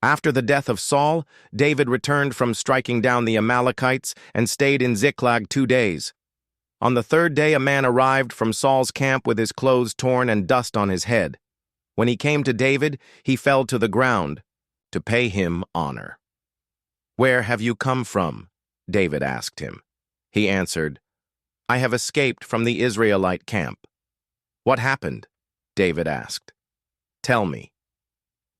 After the death of Saul, David returned from striking down the Amalekites and stayed in Ziklag 2 days. On the 3rd day, a man arrived from Saul's camp with his clothes torn and dust on his head. When he came to David, he fell to the ground to pay him honor. "Where have you come from?" David asked him. He answered, "I have escaped from the Israelite camp." "What happened?" David asked. "Tell me."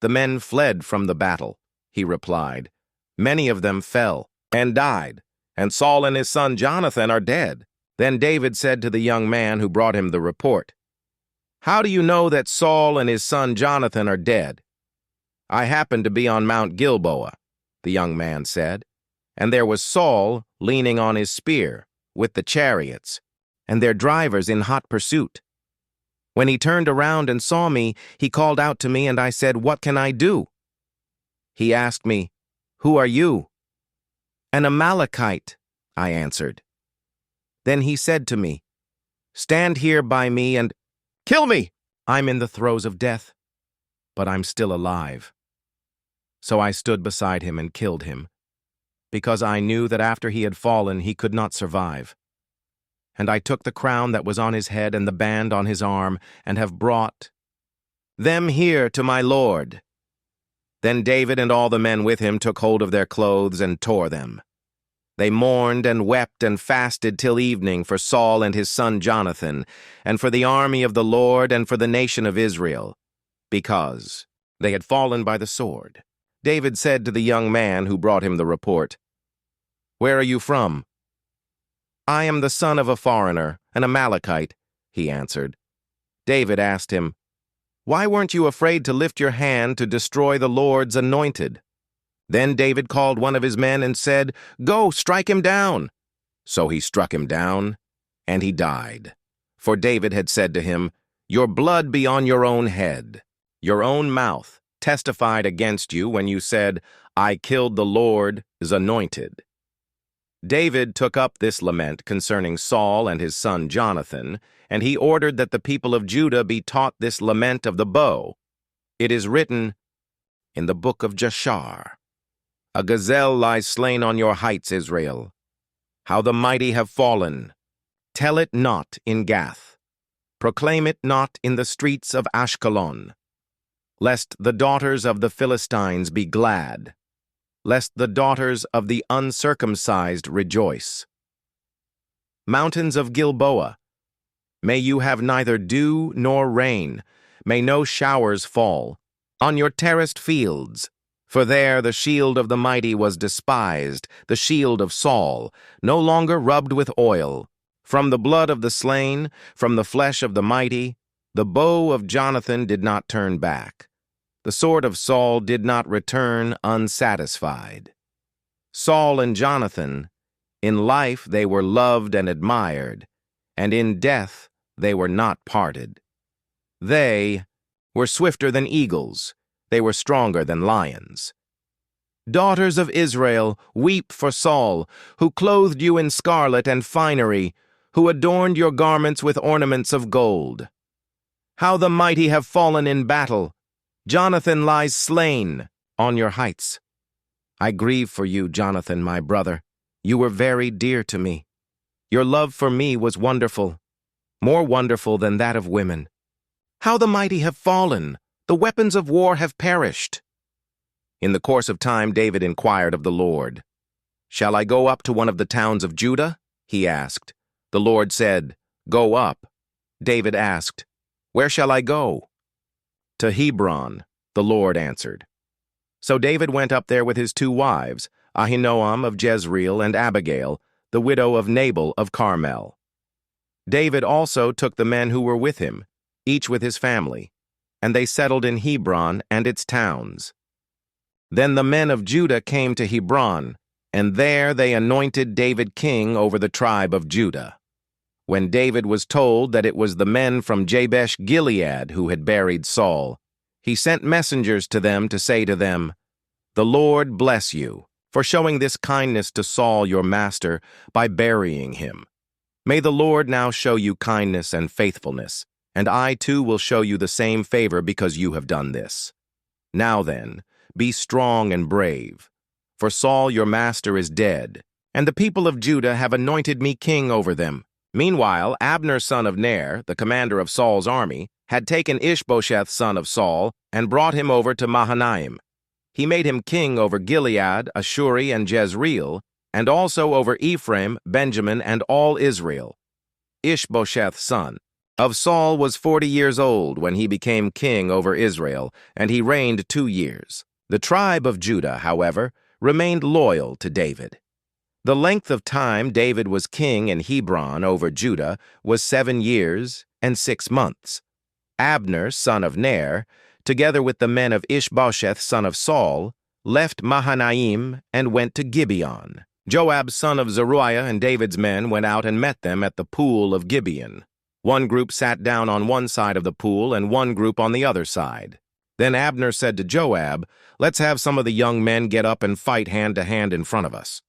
"The men fled from the battle," he replied. "Many of them fell and died, and Saul and his son Jonathan are dead." Then David said to the young man who brought him the report, "How do you know that Saul and his son Jonathan are dead?" "I happened to be on Mount Gilboa," the young man said, "and there was Saul leaning on his spear with the chariots and their drivers in hot pursuit. When he turned around and saw me, he called out to me, and I said, 'What can I do?' He asked me, 'Who are you?' 'An Amalekite,' I answered. Then he said to me, 'Stand here by me and kill me.' I'm in the throes of death, but I'm still alive." So I stood beside him and killed him, because I knew that after he had fallen he could not survive. And I took the crown that was on his head and the band on his arm, and have brought them here to my lord." Then David and all the men with him took hold of their clothes and tore them. They mourned and wept and fasted till evening for Saul and his son Jonathan, and for the army of the Lord and for the nation of Israel, because they had fallen by the sword. David said to the young man who brought him the report, "Where are you from?" "I am the son of a foreigner, an Amalekite," he answered. David asked him, "Why weren't you afraid to lift your hand to destroy the Lord's anointed?" Then David called one of his men and said, "Go, strike him down." So he struck him down, and he died. For David had said to him, "Your blood be on your own head. Your own mouth testified against you when you said, 'I killed the Lord's anointed.'" David took up this lament concerning Saul and his son Jonathan, and he ordered that the people of Judah be taught this lament of the bow. It is written in the book of Jashar, "A gazelle lies slain on your heights, Israel. How the mighty have fallen. Tell it not in Gath. Proclaim it not in the streets of Ashkelon. Lest the daughters of the Philistines be glad, lest the daughters of the uncircumcised rejoice. Mountains of Gilboa, may you have neither dew nor rain, may no showers fall on your terraced fields. For there the shield of the mighty was despised, the shield of Saul, no longer rubbed with oil. From the blood of the slain, from the flesh of the mighty, the bow of Jonathan did not turn back. The sword of Saul did not return unsatisfied. Saul and Jonathan, in life they were loved and admired, and in death they were not parted. They were swifter than eagles, they were stronger than lions. Daughters of Israel, weep for Saul, who clothed you in scarlet and finery, who adorned your garments with ornaments of gold. How the mighty have fallen in battle! Jonathan lies slain on your heights. I grieve for you, Jonathan, my brother. You were very dear to me. Your love for me was wonderful, more wonderful than that of women. How the mighty have fallen! The weapons of war have perished. In the course of time, David inquired of the Lord. "Shall I go up to one of the towns of Judah?" he asked. The Lord said, "Go up." David asked, "Where shall I go?" "To Hebron," the Lord answered. So David went up there with his 2 wives, Ahinoam of Jezreel and Abigail, the widow of Nabal of Carmel. David also took the men who were with him, each with his family, and they settled in Hebron and its towns. Then the men of Judah came to Hebron, and there they anointed David king over the tribe of Judah. When David was told that it was the men from Jabesh Gilead who had buried Saul, he sent messengers to them to say to them, "The Lord bless you for showing this kindness to Saul your master by burying him. May the Lord now show you kindness and faithfulness, and I too will show you the same favor because you have done this. Now then, be strong and brave. For Saul your master is dead, and the people of Judah have anointed me king over them." Meanwhile, Abner son of Ner, the commander of Saul's army, had taken Ishbosheth son of Saul and brought him over to Mahanaim. He made him king over Gilead, Ashuri, and Jezreel, and also over Ephraim, Benjamin, and all Israel. Ishbosheth son of Saul was 40 years old when he became king over Israel, and he reigned 2 years. The tribe of Judah, however, remained loyal to David. The length of time David was king in Hebron over Judah was 7 years and 6 months. Abner, son of Ner, together with the men of Ishbosheth, son of Saul, left Mahanaim and went to Gibeon. Joab, son of Zeruiah, and David's men went out and met them at the pool of Gibeon. One group sat down on one side of the pool and one group on the other side. Then Abner said to Joab, "Let's have some of the young men get up and fight hand to hand in front of us."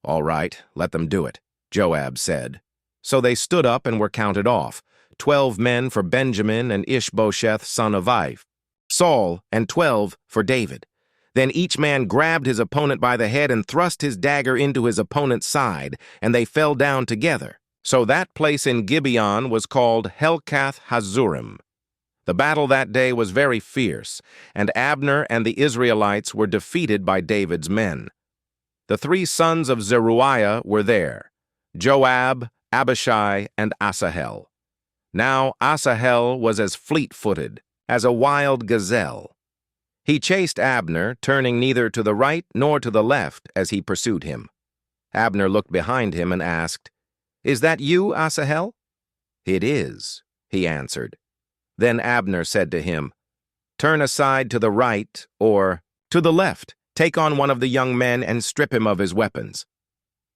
"All right, let them do it," Joab said. So they stood up and were counted off, 12 men for Benjamin and Ishbosheth son of Saul, and 12 for David. Then each man grabbed his opponent by the head and thrust his dagger into his opponent's side, and they fell down together. So that place in Gibeon was called Helkath Hazurim. The battle that day was very fierce, and Abner and the Israelites were defeated by David's men. The 3 sons of Zeruiah were there, Joab, Abishai, and Asahel. Now Asahel was as fleet-footed as a wild gazelle. He chased Abner, turning neither to the right nor to the left as he pursued him. Abner looked behind him and asked, "Is that you, Asahel?" "It is," he answered. Then Abner said to him, "Turn aside to the right or to the left. Take on one of the young men and strip him of his weapons."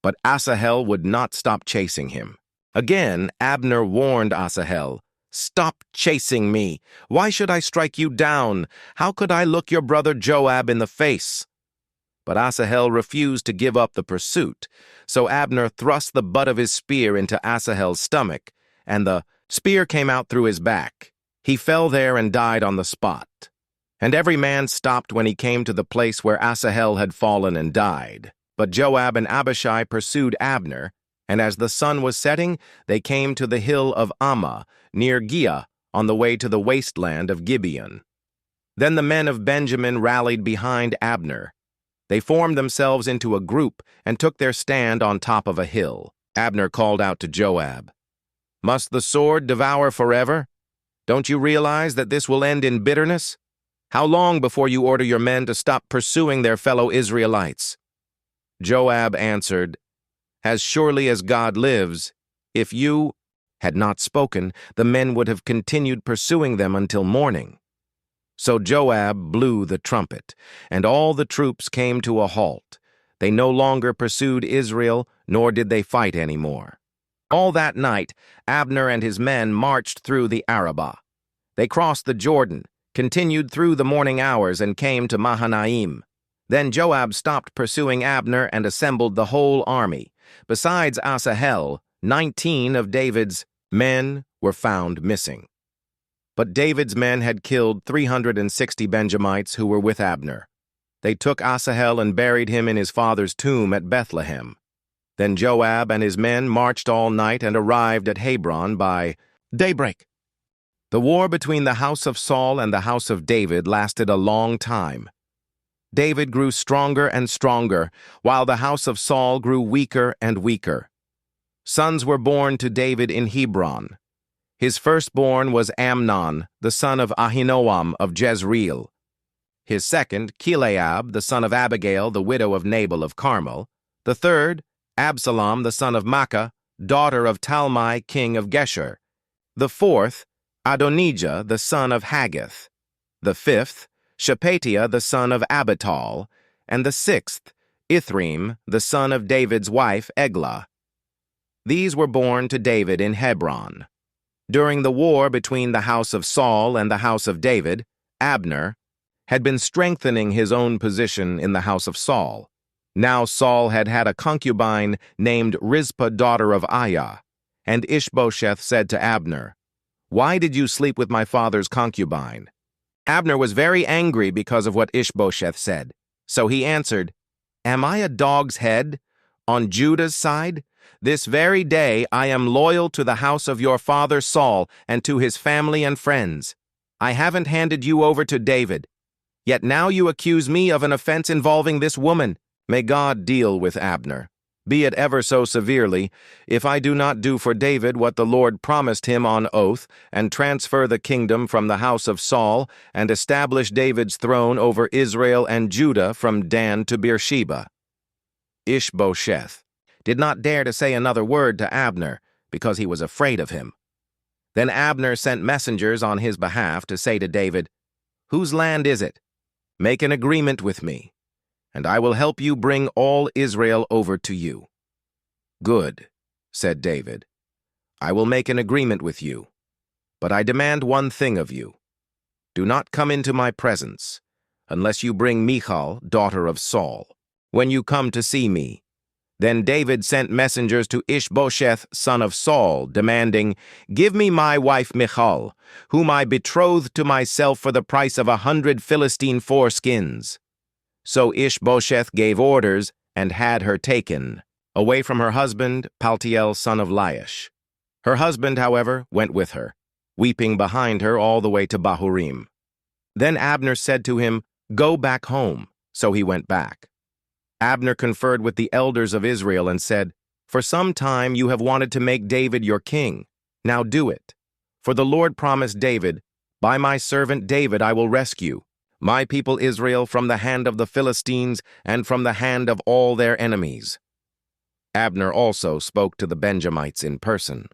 But Asahel would not stop chasing him. Again, Abner warned Asahel, "Stop chasing me. Why should I strike you down? How could I look your brother Joab in the face?" But Asahel refused to give up the pursuit, so Abner thrust the butt of his spear into Asahel's stomach, and the spear came out through his back. He fell there and died on the spot. And every man stopped when he came to the place where Asahel had fallen and died. But Joab and Abishai pursued Abner, and as the sun was setting, they came to the hill of Ammah, near Giah, on the way to the wasteland of Gibeon. Then the men of Benjamin rallied behind Abner. They formed themselves into a group and took their stand on top of a hill. Abner called out to Joab, "Must the sword devour forever? Don't you realize that this will end in bitterness? How long before you order your men to stop pursuing their fellow Israelites?" Joab answered, "As surely as God lives, if you had not spoken, the men would have continued pursuing them until morning." So Joab blew the trumpet, and all the troops came to a halt. They no longer pursued Israel, nor did they fight any more. All that night, Abner and his men marched through the Arabah. They crossed the Jordan, continued through the morning hours, and came to Mahanaim. Then Joab stopped pursuing Abner and assembled the whole army. Besides Asahel, 19 of David's men were found missing. But David's men had killed 360 Benjamites who were with Abner. They took Asahel and buried him in his father's tomb at Bethlehem. Then Joab and his men marched all night and arrived at Hebron by daybreak. The war between the house of Saul and the house of David lasted a long time. David grew stronger and stronger, while the house of Saul grew weaker and weaker. Sons were born to David in Hebron. His firstborn was Amnon, the son of Ahinoam of Jezreel. His second, Chileab, the son of Abigail, the widow of Nabal of Carmel. The third, Absalom, the son of Maacah, daughter of Talmai, king of Geshur. The fourth, Adonijah, the son of Haggith. The fifth, Shephatiah, the son of Abital. And the sixth, Ithream, the son of David's wife, Eglah. These were born to David in Hebron. During the war between the house of Saul and the house of David, Abner had been strengthening his own position in the house of Saul. Now Saul had had a concubine named Rizpah, daughter of Aiah, and Ishbosheth said to Abner, "Why did you sleep with my father's concubine?" Abner was very angry because of what Ishbosheth said. So he answered, "Am I a dog's head on Judah's side? This very day I am loyal to the house of your father Saul and to his family and friends. I haven't handed you over to David. Yet now you accuse me of an offense involving this woman. May God deal with Abner, be it ever so severely, if I do not do for David what the Lord promised him on oath, and transfer the kingdom from the house of Saul, and establish David's throne over Israel and Judah from Dan to Beersheba." Ishbosheth did not dare to say another word to Abner, because he was afraid of him. Then Abner sent messengers on his behalf to say to David, "Whose land is it? Make an agreement with me, and I will help you bring all Israel over to you." "Good," said David. "I will make an agreement with you, but I demand one thing of you. Do not come into my presence, unless you bring Michal, daughter of Saul, when you come to see me." Then David sent messengers to Ishbosheth, son of Saul, demanding, "Give me my wife Michal, whom I betrothed to myself for the price of 100 Philistine foreskins." So Ishbosheth gave orders and had her taken, away from her husband, Paltiel, son of Laish. Her husband, however, went with her, weeping behind her all the way to Bahurim. Then Abner said to him, "Go back home." So he went back. Abner conferred with the elders of Israel and said, "For some time you have wanted to make David your king. Now do it. For the Lord promised David, 'By my servant David I will rescue my people Israel from the hand of the Philistines and from the hand of all their enemies.'" Abner also spoke to the Benjamites in person.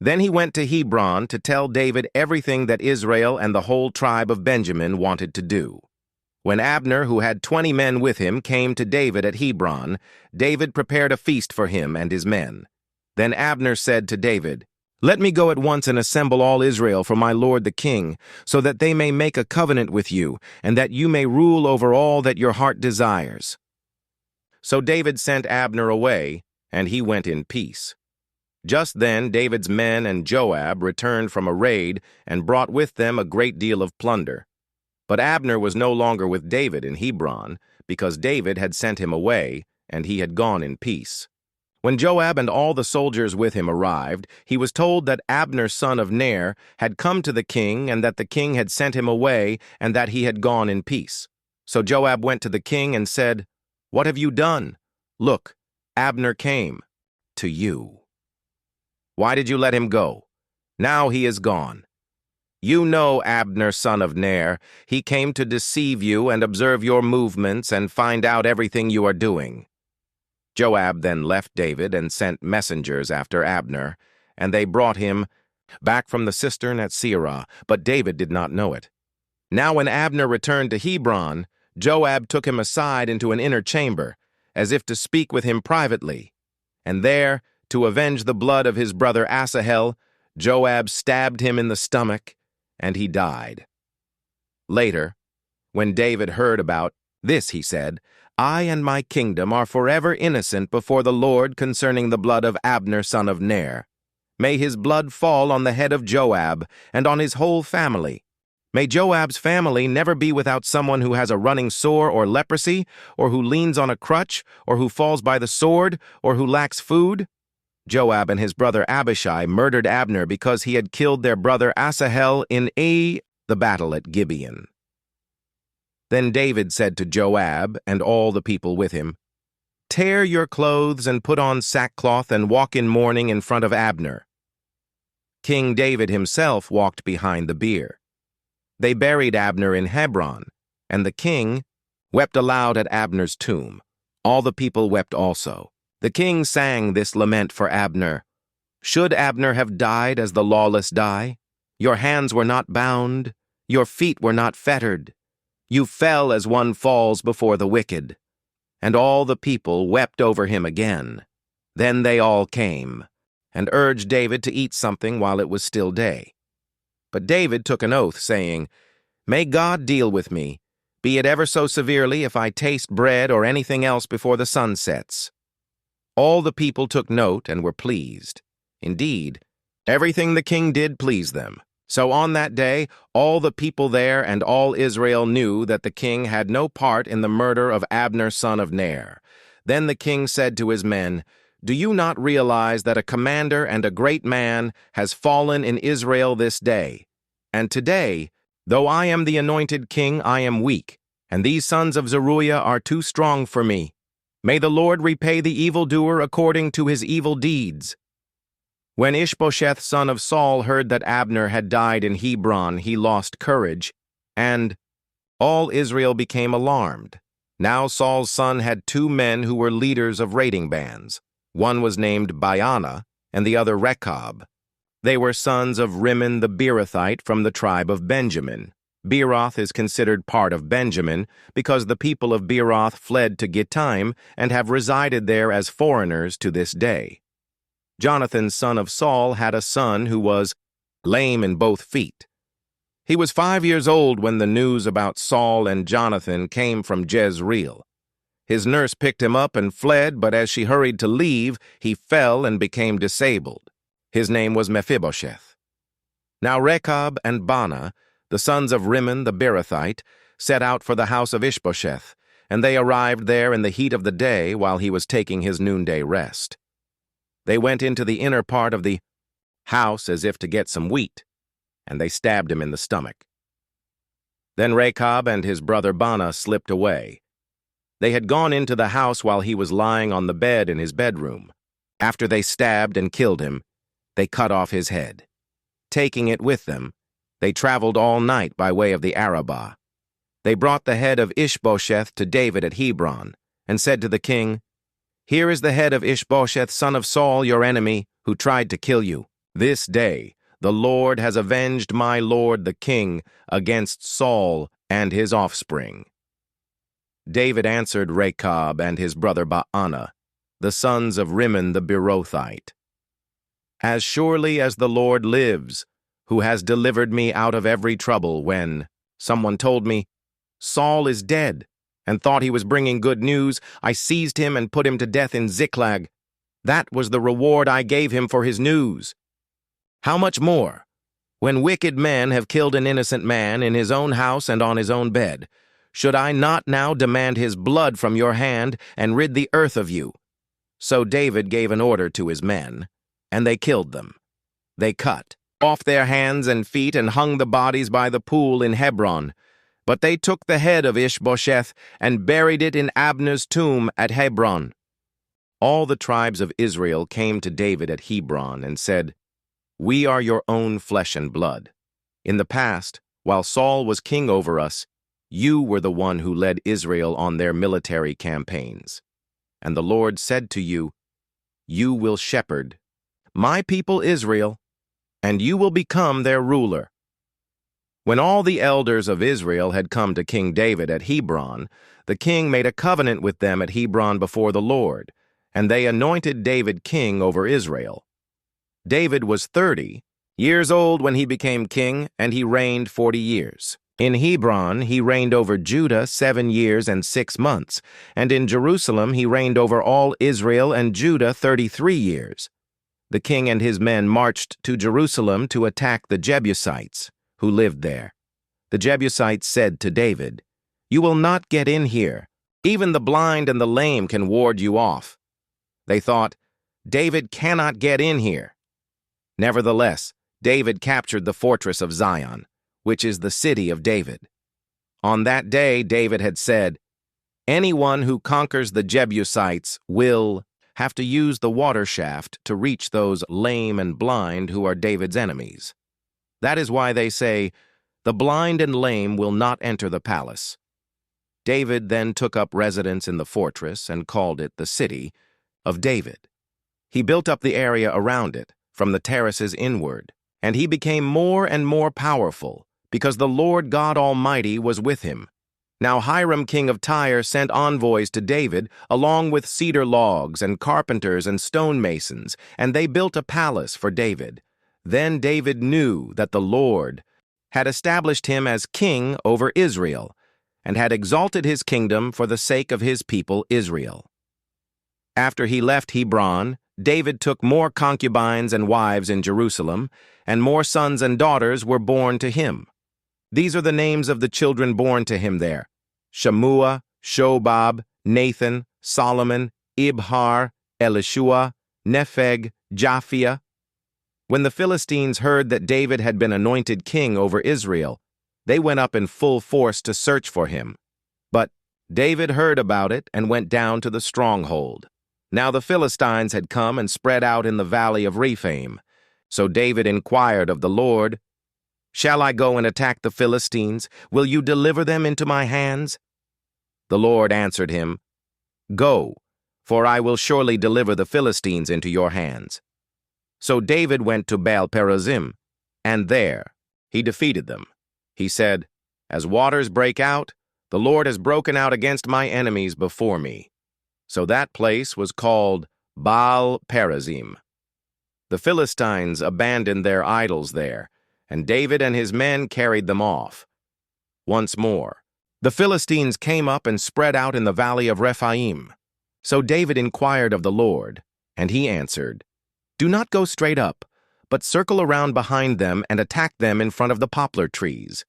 Then he went to Hebron to tell David everything that Israel and the whole tribe of Benjamin wanted to do. When Abner, who had 20 men with him, came to David at Hebron, David prepared a feast for him and his men. Then Abner said to David, "Let me go at once and assemble all Israel for my lord the king, so that they may make a covenant with you, and that you may rule over all that your heart desires." So David sent Abner away, and he went in peace. Just then David's men and Joab returned from a raid and brought with them a great deal of plunder. But Abner was no longer with David in Hebron, because David had sent him away, and he had gone in peace. When Joab and all the soldiers with him arrived, he was told that Abner son of Ner had come to the king, and that the king had sent him away, and that he had gone in peace. So Joab went to the king and said, "What have you done? Look, Abner came to you. Why did you let him go? Now he is gone. You know Abner son of Ner. He came to deceive you and observe your movements and find out everything you are doing." Joab then left David and sent messengers after Abner, and they brought him back from the cistern at Seirah, but David did not know it. Now when Abner returned to Hebron, Joab took him aside into an inner chamber, as if to speak with him privately. And there, to avenge the blood of his brother Asahel, Joab stabbed him in the stomach, and he died. Later, when David heard about this, he said, "I and my kingdom are forever innocent before the Lord concerning the blood of Abner son of Ner. May his blood fall on the head of Joab and on his whole family. May Joab's family never be without someone who has a running sore or leprosy, or who leans on a crutch, or who falls by the sword, or who lacks food." Joab and his brother Abishai murdered Abner because he had killed their brother Asahel in the battle at Gibeon. Then David said to Joab and all the people with him, "Tear your clothes and put on sackcloth and walk in mourning in front of Abner." King David himself walked behind the bier. They buried Abner in Hebron, and the king wept aloud at Abner's tomb. All the people wept also. The king sang this lament for Abner. "Should Abner have died as the lawless die? Your hands were not bound, your feet were not fettered. You fell as one falls before the wicked." And all the people wept over him again. Then they all came, and urged David to eat something while it was still day. But David took an oath, saying, "May God deal with me, be it ever so severely, if I taste bread or anything else before the sun sets." All the people took note and were pleased. Indeed, everything the king did pleased them. So on that day, all the people there and all Israel knew that the king had no part in the murder of Abner son of Ner. Then the king said to his men, "Do you not realize that a commander and a great man has fallen in Israel this day? And today, though I am the anointed king, I am weak, and these sons of Zeruiah are too strong for me. May the Lord repay the evildoer according to his evil deeds." When Ishbosheth son of Saul heard that Abner had died in Hebron, he lost courage, and all Israel became alarmed. Now Saul's son had 2 men who were leaders of raiding bands. One was named Baanah, and the other Rechab. They were sons of Rimmon the Beerothite from the tribe of Benjamin. Beeroth is considered part of Benjamin because the people of Beeroth fled to Gittaim and have resided there as foreigners to this day. Jonathan, son of Saul, had a son who was lame in both feet. He was 5 years old when the news about Saul and Jonathan came from Jezreel. His nurse picked him up and fled, but as she hurried to leave, he fell and became disabled. His name was Mephibosheth. Now Rechab and Baanah, the sons of Rimmon the Beerothite, set out for the house of Ishbosheth, and they arrived there in the heat of the day while he was taking his noonday rest. They went into the inner part of the house as if to get some wheat, and they stabbed him in the stomach. Then Rechab and his brother Baanah slipped away. They had gone into the house while he was lying on the bed in his bedroom. After they stabbed and killed him, they cut off his head. Taking it with them, they traveled all night by way of the Arabah. They brought the head of Ishbosheth to David at Hebron, and said to the king, "Here is the head of Ishbosheth, son of Saul, your enemy, who tried to kill you. This day the Lord has avenged my lord the king against Saul and his offspring." David answered Rechab and his brother Baanah, the sons of Rimmon the Beerothite, "As surely as the Lord lives, who has delivered me out of every trouble, when someone told me, 'Saul is dead,' and thought he was bringing good news, I seized him and put him to death in Ziklag. That was the reward I gave him for his news. How much more, when wicked men have killed an innocent man in his own house and on his own bed, should I not now demand his blood from your hand and rid the earth of you?" So David gave an order to his men, and they killed them. They cut off their hands and feet and hung the bodies by the pool in Hebron. But they took the head of Ishbosheth and buried it in Abner's tomb at Hebron. All the tribes of Israel came to David at Hebron and said, "We are your own flesh and blood. In the past, while Saul was king over us, you were the one who led Israel on their military campaigns. And the Lord said to you, 'You will shepherd my people Israel, and you will become their ruler.'" When all the elders of Israel had come to King David at Hebron, the king made a covenant with them at Hebron before the Lord, and they anointed David king over Israel. David was 30 years old when he became king, and he reigned 40 years. In Hebron he reigned over Judah 7 years and 6 months, and in Jerusalem he reigned over all Israel and Judah 33 years. The king and his men marched to Jerusalem to attack the Jebusites, who lived there. The Jebusites said to David, "You will not get in here. Even the blind and the lame can ward you off." They thought, "David cannot get in here." Nevertheless, David captured the fortress of Zion, which is the city of David. On that day, David had said, "Anyone who conquers the Jebusites will have to use the water shaft to reach those lame and blind who are David's enemies." That is why they say, "The blind and lame will not enter the palace." David then took up residence in the fortress and called it the City of David. He built up the area around it, from the terraces inward, and he became more and more powerful, because the Lord God Almighty was with him. Now Hiram king of Tyre sent envoys to David, along with cedar logs and carpenters and stonemasons, and they built a palace for David. Then David knew that the Lord had established him as king over Israel, and had exalted his kingdom for the sake of his people Israel. After he left Hebron, David took more concubines and wives in Jerusalem, and more sons and daughters were born to him. These are the names of the children born to him there: Shammua, Shobab, Nathan, Solomon, Ibhar, Elishua, Nepheg, Japhia. When the Philistines heard that David had been anointed king over Israel, they went up in full force to search for him. But David heard about it and went down to the stronghold. Now the Philistines had come and spread out in the valley of Rephaim. So David inquired of the Lord, "Shall I go and attack the Philistines? Will you deliver them into my hands?" The Lord answered him, "Go, for I will surely deliver the Philistines into your hands." So David went to Baal-perazim, and there he defeated them. He said, "As waters break out, the Lord has broken out against my enemies before me." So that place was called Baal-perazim. The Philistines abandoned their idols there, and David and his men carried them off. Once more, the Philistines came up and spread out in the valley of Rephaim. So David inquired of the Lord, and he answered, "Do not go straight up, but circle around behind them and attack them in front of the poplar trees.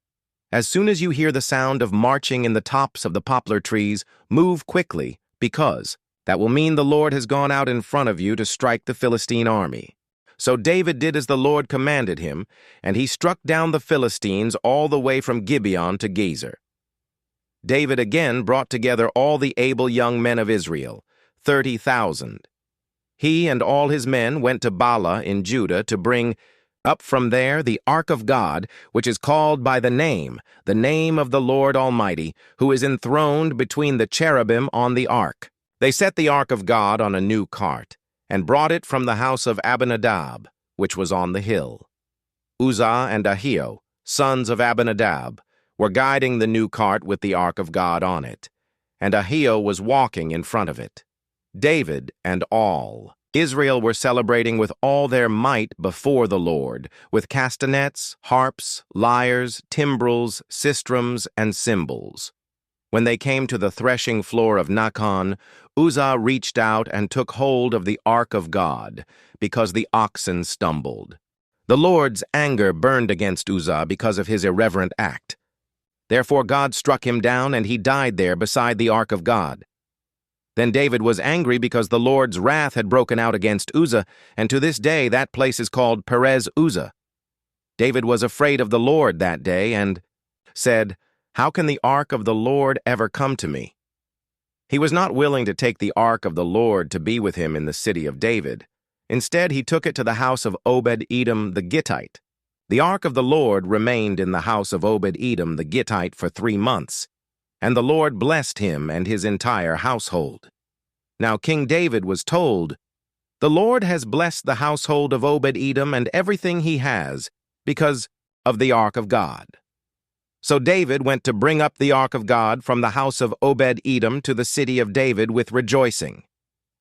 As soon as you hear the sound of marching in the tops of the poplar trees, move quickly, because that will mean the Lord has gone out in front of you to strike the Philistine army." So David did as the Lord commanded him, and he struck down the Philistines all the way from Gibeon to Gezer. David again brought together all the able young men of Israel, 30,000. He and all his men went to Bala in Judah to bring up from there the ark of God, which is called by the name of the Lord Almighty, who is enthroned between the cherubim on the ark. They set the ark of God on a new cart, and brought it from the house of Abinadab, which was on the hill. Uzzah and Ahio, sons of Abinadab, were guiding the new cart with the ark of God on it, and Ahio was walking in front of it. David and all Israel were celebrating with all their might before the Lord, with castanets, harps, lyres, timbrels, sistrums, and cymbals. When they came to the threshing floor of Nachon, Uzzah reached out and took hold of the ark of God, because the oxen stumbled. The Lord's anger burned against Uzzah because of his irreverent act. Therefore God struck him down, and he died there beside the ark of God. Then David was angry because the Lord's wrath had broken out against Uzzah, and to this day that place is called Perez Uzzah. David was afraid of the Lord that day and said, "How can the ark of the Lord ever come to me?" He was not willing to take the ark of the Lord to be with him in the city of David. Instead, he took it to the house of Obed-Edom the Gittite. The ark of the Lord remained in the house of Obed-Edom the Gittite for 3 months, and the Lord blessed him and his entire household. Now King David was told, "The Lord has blessed the household of Obed-Edom and everything he has, because of the ark of God." So David went to bring up the ark of God from the house of Obed-Edom to the city of David with rejoicing.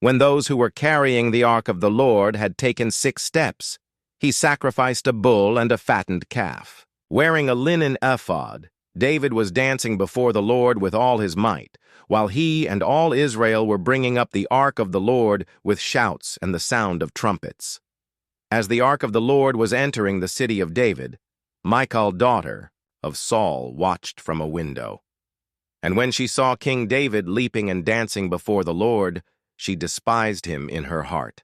When those who were carrying the ark of the Lord had taken 6 steps, he sacrificed a bull and a fattened calf. Wearing a linen ephod, David was dancing before the Lord with all his might, while he and all Israel were bringing up the ark of the Lord with shouts and the sound of trumpets. As the ark of the Lord was entering the city of David, Michal, daughter of Saul, watched from a window. And when she saw King David leaping and dancing before the Lord, she despised him in her heart.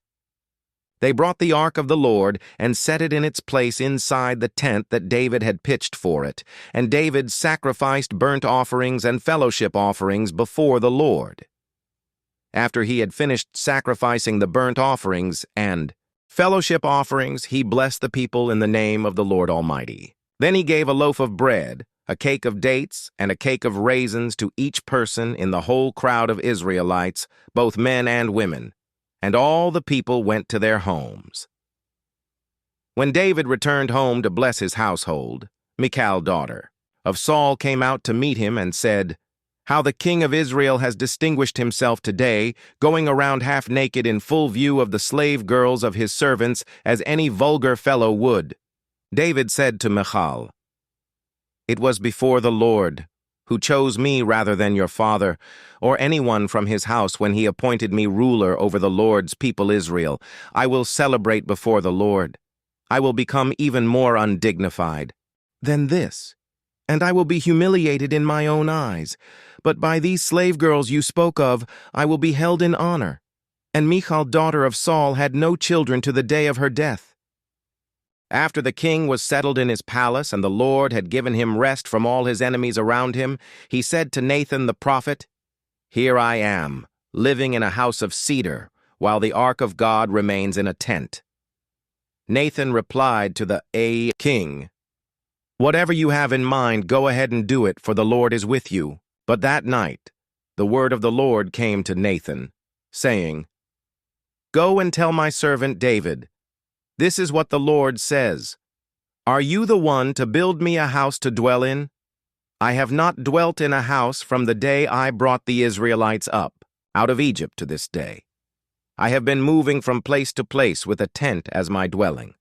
They brought the ark of the Lord and set it in its place inside the tent that David had pitched for it, and David sacrificed burnt offerings and fellowship offerings before the Lord. After he had finished sacrificing the burnt offerings and fellowship offerings, he blessed the people in the name of the Lord Almighty. Then he gave a loaf of bread, a cake of dates, and a cake of raisins to each person in the whole crowd of Israelites, both men and women, and all the people went to their homes. When David returned home to bless his household, Michal, daughter of Saul, came out to meet him and said, "How the king of Israel has distinguished himself today, going around half naked in full view of the slave girls of his servants, as any vulgar fellow would." David said to Michal, "It was before the Lord, who chose me rather than your father, or anyone from his house when he appointed me ruler over the Lord's people Israel. I will celebrate before the Lord. I will become even more undignified than this, and I will be humiliated in my own eyes. But by these slave girls you spoke of, I will be held in honor. And Michal, daughter of Saul, had no children to the day of her death. After the king was settled in his palace and the Lord had given him rest from all his enemies around him, he said to Nathan the prophet, "Here I am, living in a house of cedar, while the ark of God remains in a tent." Nathan replied to the king, "Whatever you have in mind, go ahead and do it, for the Lord is with you." But that night, the word of the Lord came to Nathan, saying, "Go and tell my servant David, this is what the Lord says. Are you the one to build me a house to dwell in? I have not dwelt in a house from the day I brought the Israelites up out of Egypt to this day. I have been moving from place to place with a tent as my dwelling.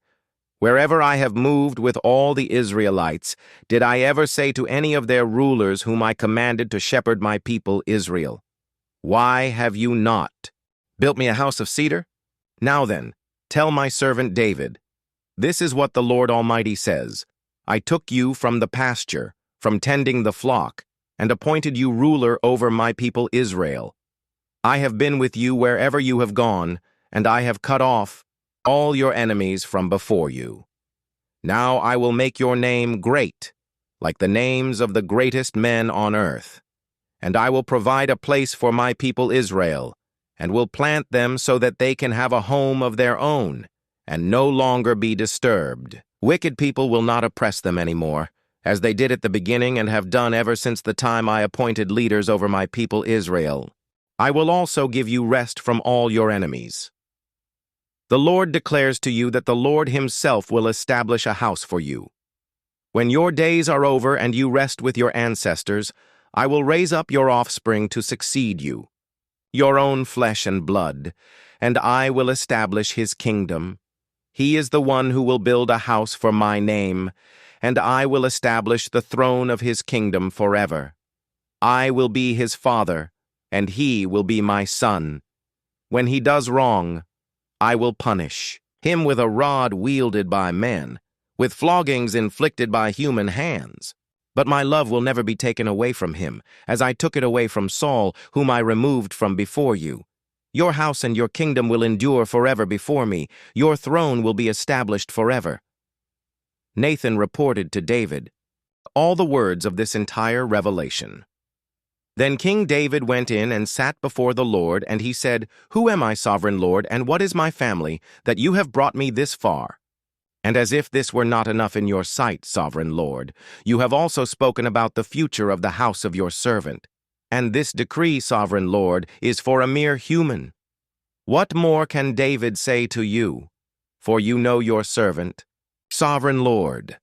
Wherever I have moved with all the Israelites, did I ever say to any of their rulers whom I commanded to shepherd my people Israel, 'Why have you not built me a house of cedar?' Now then, tell my servant David, this is what the Lord Almighty says. I took you from the pasture, from tending the flock, and appointed you ruler over my people Israel. I have been with you wherever you have gone, and I have cut off all your enemies from before you. Now I will make your name great, like the names of the greatest men on earth. And I will provide a place for my people Israel, and will plant them so that they can have a home of their own, and no longer be disturbed. Wicked people will not oppress them anymore, as they did at the beginning and have done ever since the time I appointed leaders over my people Israel. I will also give you rest from all your enemies. The Lord declares to you that the Lord himself will establish a house for you. When your days are over and you rest with your ancestors, I will raise up your offspring to succeed you, your own flesh and blood, and I will establish his kingdom. He is the one who will build a house for my name, and I will establish the throne of his kingdom forever. I will be his father, and he will be my son. When he does wrong, I will punish him with a rod wielded by men, with floggings inflicted by human hands. But my love will never be taken away from him, as I took it away from Saul, whom I removed from before you. Your house and your kingdom will endure forever before me. Your throne will be established forever." Nathan reported to David all the words of this entire revelation. Then King David went in and sat before the Lord, and he said, "Who am I, sovereign Lord, and what is my family, that you have brought me this far? And as if this were not enough in your sight, sovereign Lord, you have also spoken about the future of the house of your servant. And this decree, sovereign Lord, is for a mere human. What more can David say to you? For you know your servant, sovereign Lord.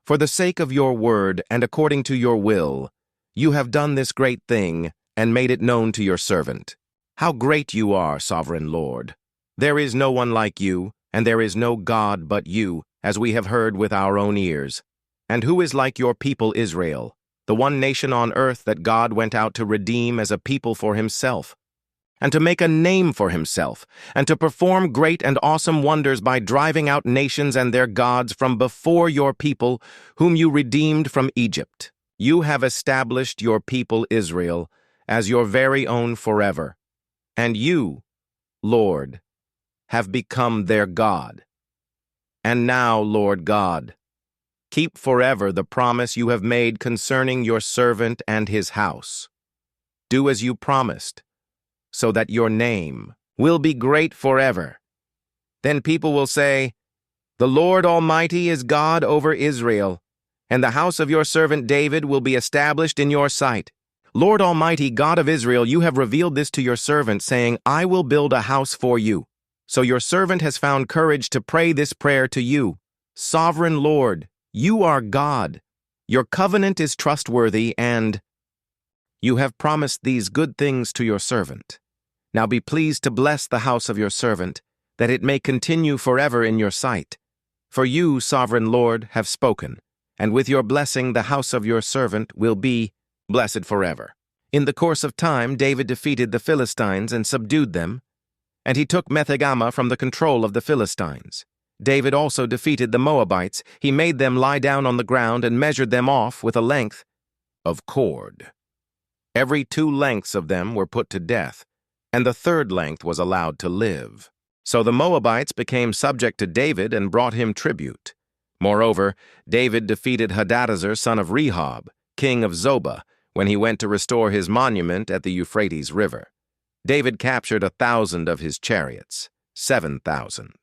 For the sake of your word and according to your will, you have done this great thing and made it known to your servant. How great you are, sovereign Lord! There is no one like you, and there is no God but you, as we have heard with our own ears. And who is like your people Israel, the one nation on earth that God went out to redeem as a people for himself, and to make a name for himself, and to perform great and awesome wonders by driving out nations and their gods from before your people, whom you redeemed from Egypt? You have established your people Israel as your very own forever, and you, Lord, have become their God. And now, Lord God, keep forever the promise you have made concerning your servant and his house. Do as you promised, so that your name will be great forever. Then people will say, 'The Lord Almighty is God over Israel, and the house of your servant David will be established in your sight.' Lord Almighty, God of Israel, you have revealed this to your servant, saying, 'I will build a house for you.' So your servant has found courage to pray this prayer to you. Sovereign Lord, you are God. Your covenant is trustworthy, and you have promised these good things to your servant. Now be pleased to bless the house of your servant, that it may continue forever in your sight. For you, sovereign Lord, have spoken, and with your blessing the house of your servant will be blessed forever. In the course of time, David defeated the Philistines and subdued them, and he took Methegama from the control of the Philistines. David also defeated the Moabites. He made them lie down on the ground and measured them off with a length of cord. Every 2 lengths of them were put to death, and the 3rd length was allowed to live. So the Moabites became subject to David and brought him tribute. Moreover, David defeated Hadadezer, son of Rehob, king of Zobah, when he went to restore his monument at the Euphrates River. David captured 1,000 of his chariots, 7,000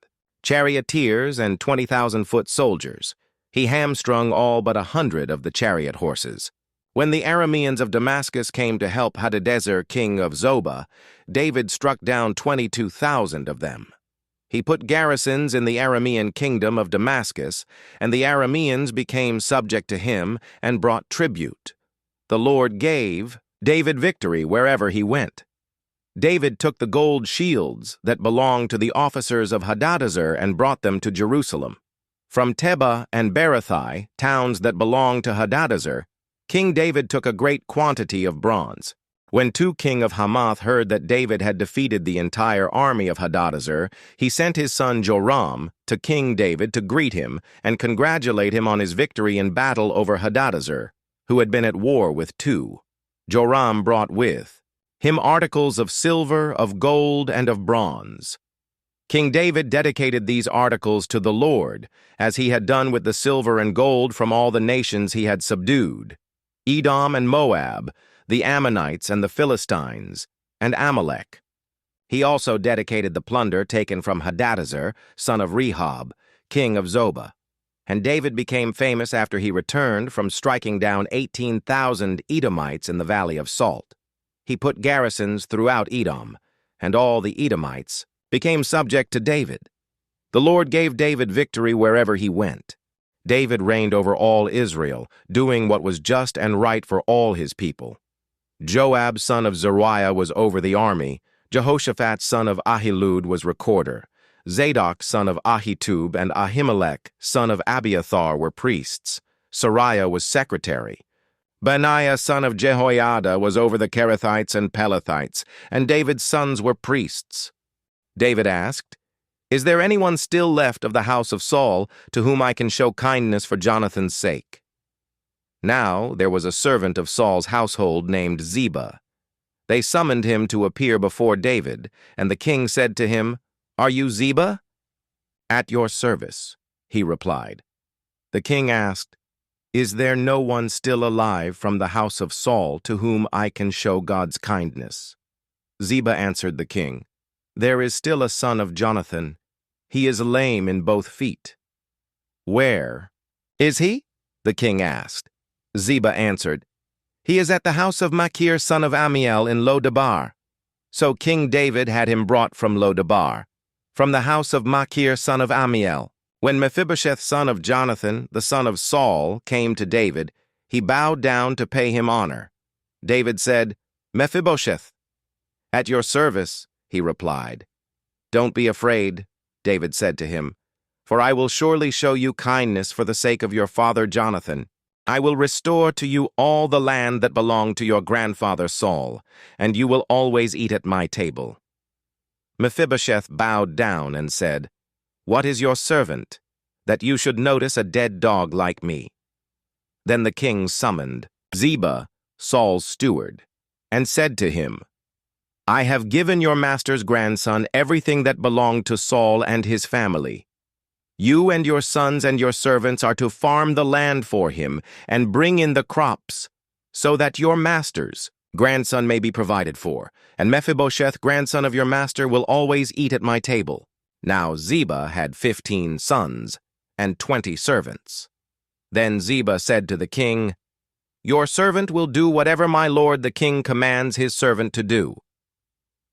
charioteers, and 20,000-foot soldiers. He hamstrung all but 100 of the chariot horses. When the Arameans of Damascus came to help Hadadezer, king of Zobah, David struck down 22,000 of them. He put garrisons in the Aramean kingdom of Damascus, and the Arameans became subject to him and brought tribute. The Lord gave David victory wherever he went. David took the gold shields that belonged to the officers of Hadadezer and brought them to Jerusalem. From Tebah and Berothai, towns that belonged to Hadadezer, King David took a great quantity of bronze. When Tou, king of Hamath, heard that David had defeated the entire army of Hadadezer, he sent his son Joram to King David to greet him and congratulate him on his victory in battle over Hadadezer, who had been at war with Tou. Joram brought with him articles of silver, of gold, and of bronze. King David dedicated these articles to the Lord, as he had done with the silver and gold from all the nations he had subdued: Edom and Moab, the Ammonites and the Philistines, and Amalek. He also dedicated the plunder taken from Hadadezer, son of Rehob, king of Zobah. And David became famous after he returned from striking down 18,000 Edomites in the Valley of Salt. He put garrisons throughout Edom, and all the Edomites became subject to David. The Lord gave David victory wherever he went. David reigned over all Israel, doing what was just and right for all his people. Joab, son of Zeruiah, was over the army. Jehoshaphat, son of Ahilud, was recorder. Zadok, son of Ahitub, and Ahimelech, son of Abiathar, were priests. Sariah was secretary. Benaiah, son of Jehoiada, was over the Kerethites and Pelethites, and David's sons were priests. David asked, "Is there anyone still left of the house of Saul to whom I can show kindness for Jonathan's sake?" Now there was a servant of Saul's household named Ziba. They summoned him to appear before David, and the king said to him, "Are you Ziba?" "At your service," he replied. The king asked, "Is there no one still alive from the house of Saul to whom I can show God's kindness?" Ziba answered the king, "There is still a son of Jonathan. He is lame in both feet." "Where is he?" the king asked. Ziba answered, "He is at the house of Machir, son of Ammiel, in Lo-debar." So King David had him brought from Lo-debar, from the house of Machir, son of Ammiel. When Mephibosheth, son of Jonathan, the son of Saul, came to David, he bowed down to pay him honor. David said, "Mephibosheth." "At your service," he replied. "Don't be afraid," David said to him, "for I will surely show you kindness for the sake of your father Jonathan. I will restore to you all the land that belonged to your grandfather Saul, and you will always eat at my table." Mephibosheth bowed down and said, "What is your servant, that you should notice a dead dog like me?" Then the king summoned Ziba, Saul's steward, and said to him, "I have given your master's grandson everything that belonged to Saul and his family. You and your sons and your servants are to farm the land for him and bring in the crops, so that your master's grandson may be provided for, and Mephibosheth, grandson of your master, will always eat at my table." Now Ziba had 15 sons and 20 servants. Then Ziba said to the king, "Your servant will do whatever my lord the king commands his servant to do."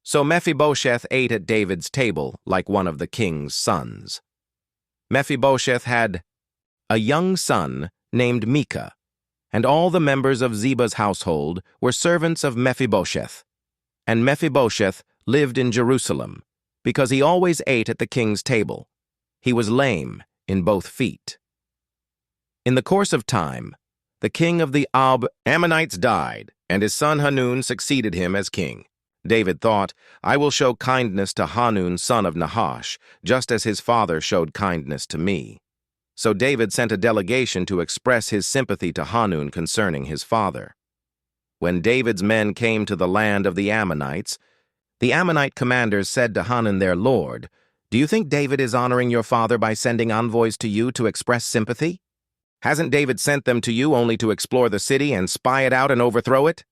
So Mephibosheth ate at David's table like one of the king's sons. Mephibosheth had a young son named Micah, and all the members of Ziba's household were servants of Mephibosheth. And Mephibosheth lived in Jerusalem, because he always ate at the king's table. He was lame in both feet. In the course of time, The king of the Ammonites died, and his son Hanun succeeded him as king. David thought, I will show kindness to Hanun, son of Nahash, just as his father showed kindness to me. So David sent a delegation to express his sympathy to Hanun concerning his father. When David's men came to the land of the Ammonites, the Ammonite commanders said to Hanun their lord, Do you think David is honoring your father by sending envoys to you to express sympathy? Hasn't David sent them to you only to explore the city and spy it out and overthrow it?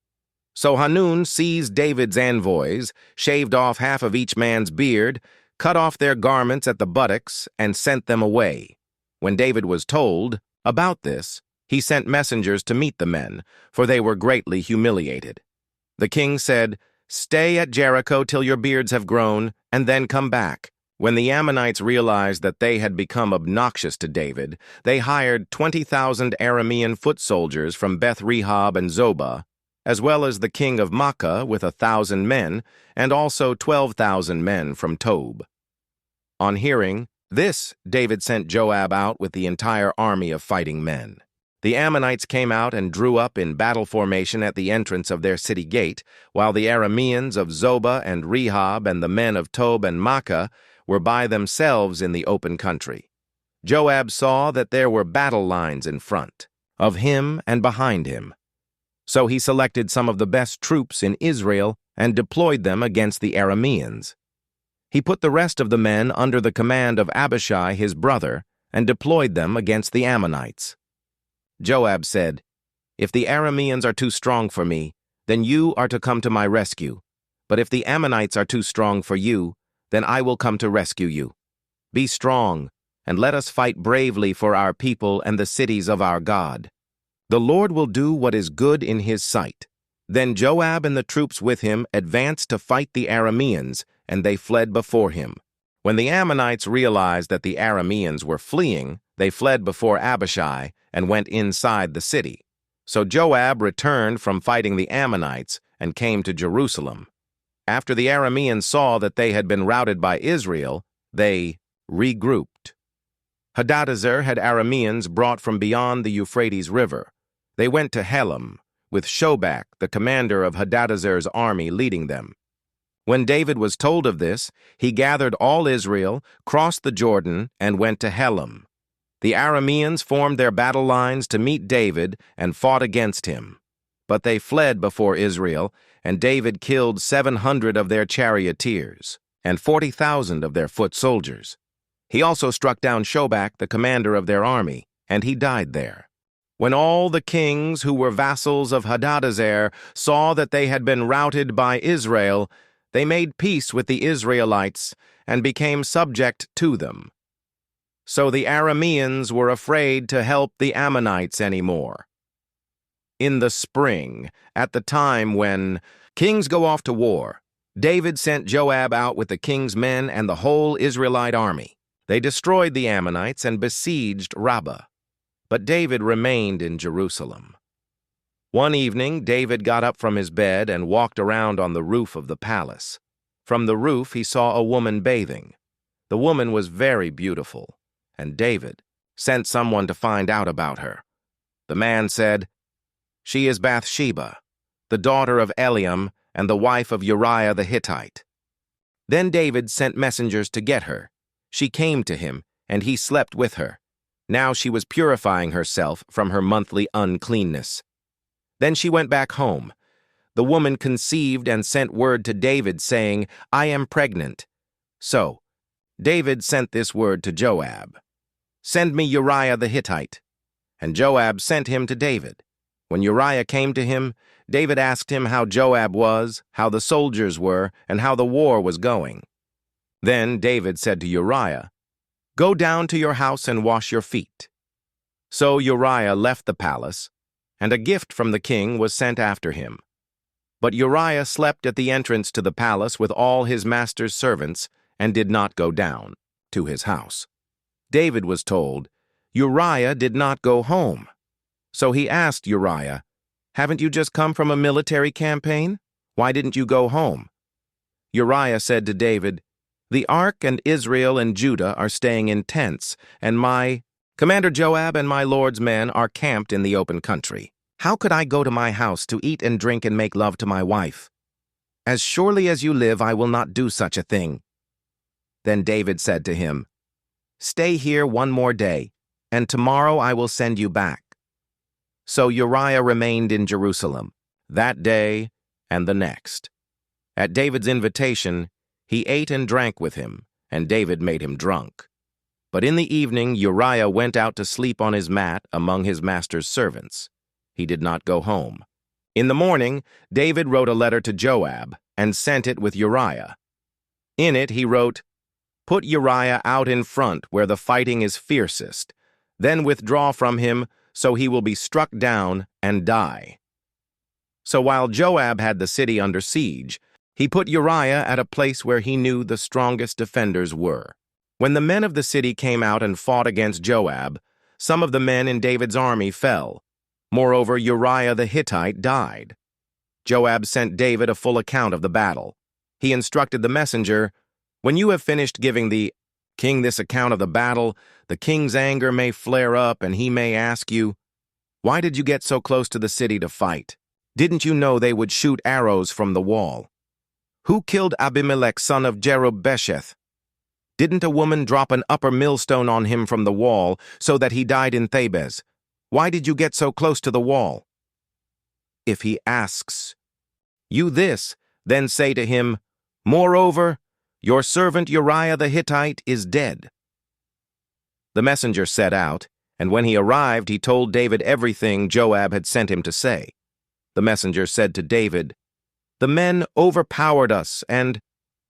So Hanun seized David's envoys, shaved off half of each man's beard, cut off their garments at the buttocks, and sent them away. When David was told about this, he sent messengers to meet the men, for they were greatly humiliated. The king said, Stay at Jericho till your beards have grown, and then come back. When the Ammonites realized that they had become obnoxious to David, they hired 20,000 Aramean foot soldiers from Beth-rehob and Zobah, as well as the king of Makkah with 1,000 men, and also 12,000 men from Tob. On hearing this, David sent Joab out with the entire army of fighting men. The Ammonites came out and drew up in battle formation at the entrance of their city gate, while the Arameans of Zobah and Rehob and the men of Tob and Makkah were by themselves in the open country. Joab saw that there were battle lines in front of him and behind him. So he selected some of the best troops in Israel and deployed them against the Arameans. He put the rest of the men under the command of Abishai his brother and deployed them against the Ammonites. Joab said, If the Arameans are too strong for me, then you are to come to my rescue. But if the Ammonites are too strong for you, then I will come to rescue you. Be strong, and let us fight bravely for our people and the cities of our God. The Lord will do what is good in his sight. Then Joab and the troops with him advanced to fight the Arameans, and they fled before him. When the Ammonites realized that the Arameans were fleeing, they fled before Abishai and went inside the city. So Joab returned from fighting the Ammonites and came to Jerusalem. After the Arameans saw that they had been routed by Israel, they regrouped. Hadadezer had Arameans brought from beyond the Euphrates River. They went to Helam, with Shobak, the commander of Hadadezer's army, leading them. When David was told of this, he gathered all Israel, crossed the Jordan, and went to Helam. The Arameans formed their battle lines to meet David and fought against him. But they fled before Israel, and David killed 700 of their charioteers and 40,000 of their foot soldiers. He also struck down Shobak, the commander of their army, and he died there. When all the kings who were vassals of Hadadezer saw that they had been routed by Israel, they made peace with the Israelites and became subject to them. So the Arameans were afraid to help the Ammonites anymore. In the spring, at the time when kings go off to war, David sent Joab out with the king's men and the whole Israelite army. They destroyed the Ammonites and besieged Rabbah. But David remained in Jerusalem. One evening, David got up from his bed and walked around on the roof of the palace. From the roof, he saw a woman bathing. The woman was very beautiful, and David sent someone to find out about her. The man said, She is Bathsheba, the daughter of Eliam and the wife of Uriah the Hittite. Then David sent messengers to get her. She came to him, and he slept with her. Now she was purifying herself from her monthly uncleanness. Then she went back home. The woman conceived and sent word to David, saying, I am pregnant. So David sent this word to Joab, Send me Uriah the Hittite. And Joab sent him to David. When Uriah came to him, David asked him how Joab was, how the soldiers were, and how the war was going. Then David said to Uriah, Go down to your house and wash your feet. So Uriah left the palace, and a gift from the king was sent after him. But Uriah slept at the entrance to the palace with all his master's servants and did not go down to his house. David was told, Uriah did not go home. So he asked Uriah, Haven't you just come from a military campaign? Why didn't you go home? Uriah said to David, The ark and Israel and Judah are staying in tents, and my Commander Joab and my lord's men are camped in the open country. How could I go to my house to eat and drink and make love to my wife? As surely as you live, I will not do such a thing." Then David said to him, "Stay here one more day, and tomorrow I will send you back." So Uriah remained in Jerusalem that day and the next. At David's invitation, he ate and drank with him, and David made him drunk. But in the evening Uriah went out to sleep on his mat among his master's servants. He did not go home. In the morning, David wrote a letter to Joab and sent it with Uriah. In it he wrote, "Put Uriah out in front where the fighting is fiercest, then withdraw from him so he will be struck down and die." So while Joab had the city under siege, he put Uriah at a place where he knew the strongest defenders were. When the men of the city came out and fought against Joab, some of the men in David's army fell. Moreover, Uriah the Hittite died. Joab sent David a full account of the battle. He instructed the messenger, "When you have finished giving the king this account of the battle, the king's anger may flare up and he may ask you, 'Why did you get so close to the city to fight? Didn't you know they would shoot arrows from the wall? Who killed Abimelech son of Jerub-Besheth? Didn't a woman drop an upper millstone on him from the wall so that he died in Thebez? Why did you get so close to the wall?' If he asks you this, then say to him, 'Moreover, your servant Uriah the Hittite is dead.'" The messenger set out, and when he arrived, he told David everything Joab had sent him to say. The messenger said to David, "The men overpowered us and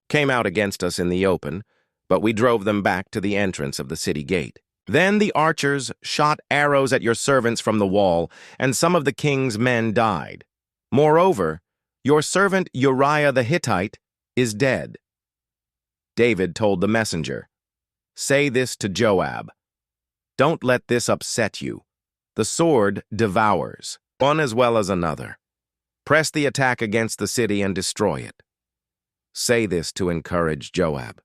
came out against us in the open, but we drove them back to the entrance of the city gate. Then the archers shot arrows at your servants from the wall, and some of the king's men died. Moreover, your servant Uriah the Hittite is dead." David told the messenger, "Say this to Joab. Don't let this upset you. The sword devours, one as well as another. Press the attack against the city and destroy it." Say this to encourage Joab.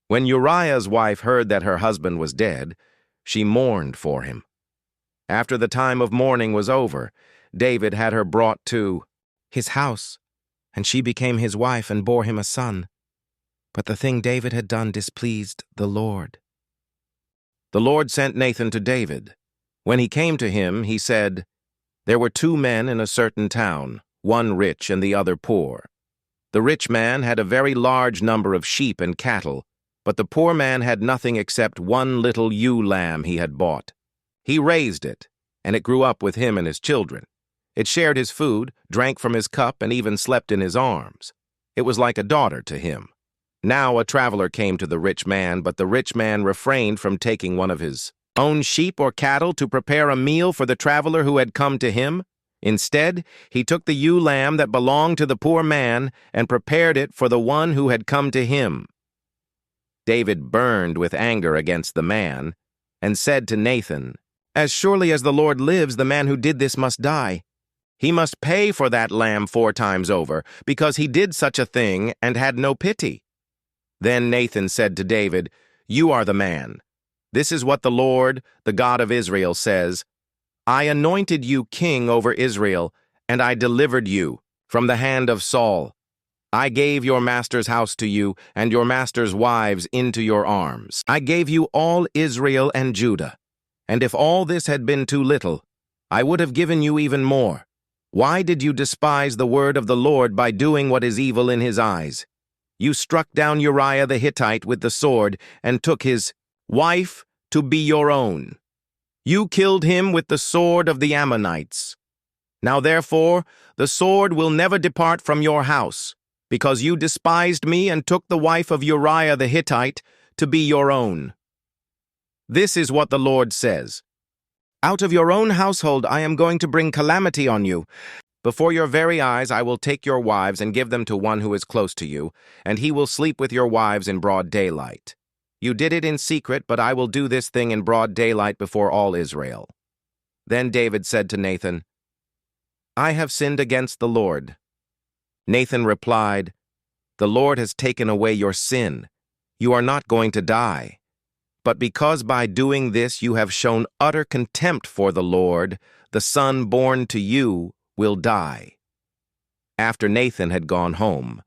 When Uriah's wife heard that her husband was dead, she mourned for him. After the time of mourning was over, David had her brought to his house, and she became his wife and bore him a son. But the thing David had done displeased the Lord. The Lord sent Nathan to David. When he came to him, he said, "There were two men in a certain town, one rich and the other poor. The rich man had a very large number of sheep and cattle, but the poor man had nothing except one little ewe lamb he had bought. He raised it, and it grew up with him and his children. It shared his food, drank from his cup, and even slept in his arms. It was like a daughter to him. Now a traveler came to the rich man, but the rich man refrained from taking one of his own sheep or cattle to prepare a meal for the traveler who had come to him. Instead, he took the ewe lamb that belonged to the poor man and prepared it for the one who had come to him." David burned with anger against the man and said to Nathan, "As surely as the Lord lives, the man who did this must die. He must pay for that lamb 4 times over, because he did such a thing and had no pity." Then Nathan said to David, "You are the man. This is what the Lord, the God of Israel, says, I anointed you king over Israel, and I delivered you from the hand of Saul. I gave your master's house to you, and your master's wives into your arms. I gave you all Israel and Judah. And if all this had been too little, I would have given you even more. Why did you despise the word of the Lord by doing what is evil in his eyes? You struck down Uriah the Hittite with the sword and took his wife to be your own. You killed him with the sword of the Ammonites. Now therefore, the sword will never depart from your house, because you despised me and took the wife of Uriah the Hittite to be your own. This is what the Lord says. Out of your own household I am going to bring calamity on you. Before your very eyes I will take your wives and give them to one who is close to you, and he will sleep with your wives in broad daylight. You did it in secret, but I will do this thing in broad daylight before all Israel." Then David said to Nathan, "I have sinned against the Lord." Nathan replied, "The Lord has taken away your sin. You are not going to die. But because by doing this you have shown utter contempt for the Lord, the son born to you will die." After Nathan had gone home,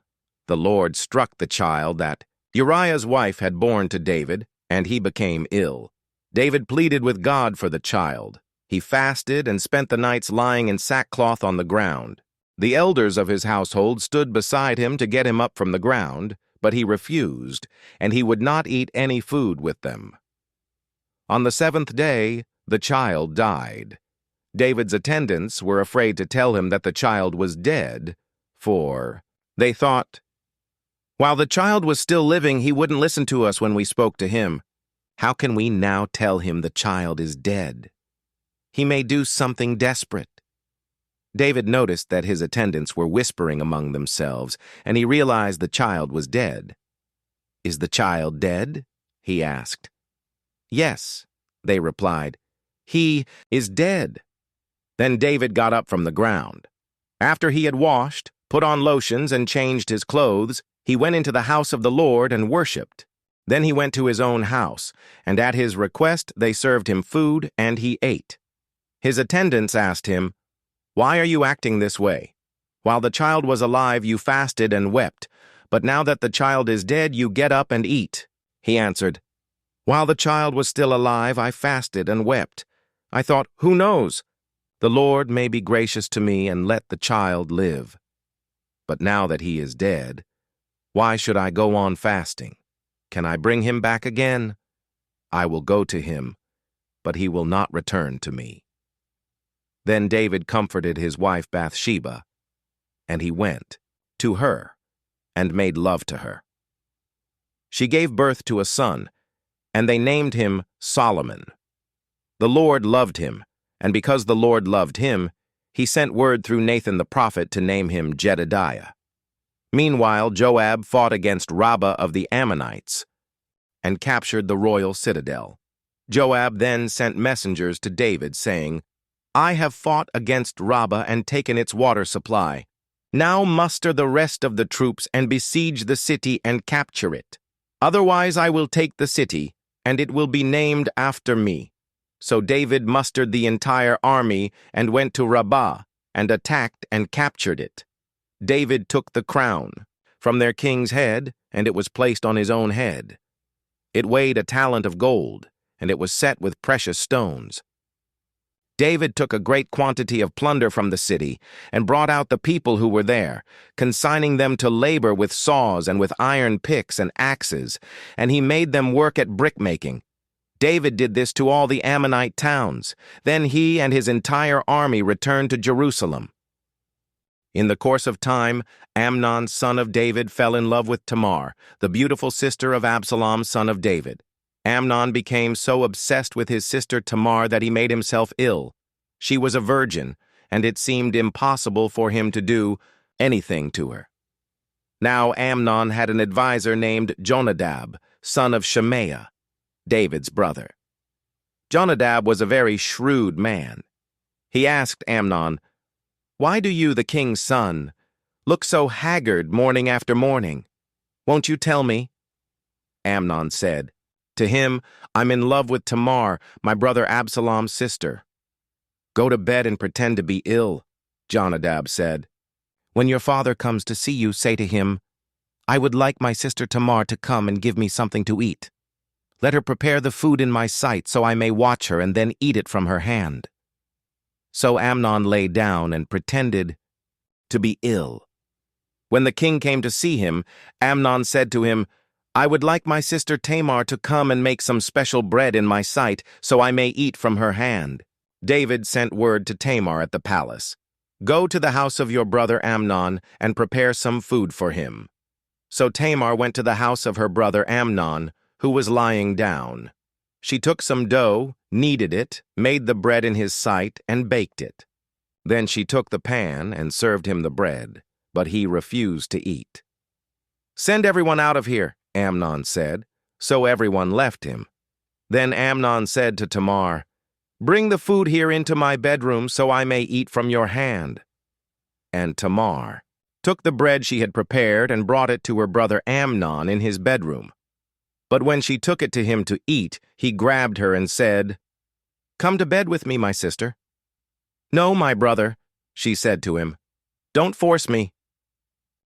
the Lord struck the child that Uriah's wife had borne to David, and he became ill. David pleaded with God for the child. He fasted and spent the nights lying in sackcloth on the ground. The elders of his household stood beside him to get him up from the ground, but he refused, and he would not eat any food with them. On the seventh day, the child died. David's attendants were afraid to tell him that the child was dead, for they thought, "While the child was still living, he wouldn't listen to us when we spoke to him. How can we now tell him the child is dead? He may do something desperate." David noticed that his attendants were whispering among themselves, and he realized the child was dead. "Is the child dead?" he asked. "Yes," they replied. "He is dead." Then David got up from the ground. After he had washed, put on lotions, and changed his clothes, he went into the house of the Lord and worshipped. Then he went to his own house, and at his request they served him food, and he ate. His attendants asked him, "Why are you acting this way? While the child was alive, you fasted and wept, but now that the child is dead, you get up and eat." He answered, "While the child was still alive, I fasted and wept. I thought, who knows? The Lord may be gracious to me and let the child live. But now that he is dead, why should I go on fasting? Can I bring him back again? I will go to him, but he will not return to me." Then David comforted his wife Bathsheba, and he went to her and made love to her. She gave birth to a son, and they named him Solomon. The Lord loved him, and because the Lord loved him, he sent word through Nathan the prophet to name him Jedediah. Meanwhile, Joab fought against Rabbah of the Ammonites and captured the royal citadel. Joab then sent messengers to David, saying, "I have fought against Rabbah and taken its water supply. Now muster the rest of the troops and besiege the city and capture it. Otherwise I will take the city, and it will be named after me." So David mustered the entire army and went to Rabbah and attacked and captured it. David took the crown from their king's head, and it was placed on his own head. It weighed a talent of gold, and it was set with precious stones. David took a great quantity of plunder from the city and brought out the people who were there, consigning them to labor with saws and with iron picks and axes, and he made them work at brickmaking. David did this to all the Ammonite towns. Then he and his entire army returned to Jerusalem. In the course of time, Amnon, son of David, fell in love with Tamar, the beautiful sister of Absalom, son of David. Amnon became so obsessed with his sister Tamar that he made himself ill. She was a virgin, and it seemed impossible for him to do anything to her. Now Amnon had an advisor named Jonadab, son of Shemaiah, David's brother. Jonadab was a very shrewd man. He asked Amnon, "Why do you, the king's son, look so haggard morning after morning? Won't you tell me?" Amnon said, "To him, I'm in love with Tamar, my brother Absalom's sister." "Go to bed and pretend to be ill," Jonadab said. "When your father comes to see you, say to him, 'I would like my sister Tamar to come and give me something to eat. Let her prepare the food in my sight so I may watch her and then eat it from her hand.'" So Amnon lay down and pretended to be ill. When the king came to see him, Amnon said to him, "I would like my sister Tamar to come and make some special bread in my sight, so I may eat from her hand." David sent word to Tamar at the palace, "Go to the house of your brother Amnon and prepare some food for him." So Tamar went to the house of her brother Amnon, who was lying down. She took some dough, kneaded it, made the bread in his sight, and baked it. Then she took the pan and served him the bread, but he refused to eat. "Send everyone out of here," Amnon said. So everyone left him. Then Amnon said to Tamar, "Bring the food here into my bedroom so I may eat from your hand." And Tamar took the bread she had prepared and brought it to her brother Amnon in his bedroom. But when she took it to him to eat, he grabbed her and said, "Come to bed with me, my sister." "No, my brother," she said to him. "Don't force me.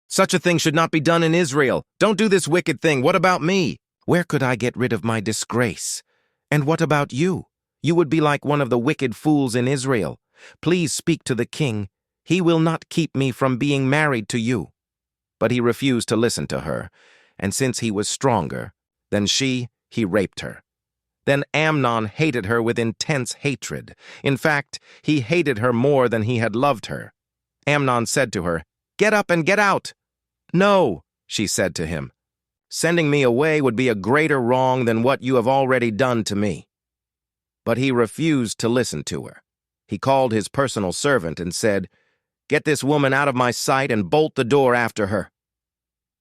Such a thing should not be done in Israel. Don't do this wicked thing. What about me? Where could I get rid of my disgrace? And what about you? You would be like one of the wicked fools in Israel. Please speak to the king. He will not keep me from being married to you." But he refused to listen to her, and since he was stronger than she, he raped her. Then Amnon hated her with intense hatred. In fact, he hated her more than he had loved her. Amnon said to her, "Get up and get out." "No," she said to him. "Sending me away would be a greater wrong than what you have already done to me." But he refused to listen to her. He called his personal servant and said, "Get this woman out of my sight and bolt the door after her."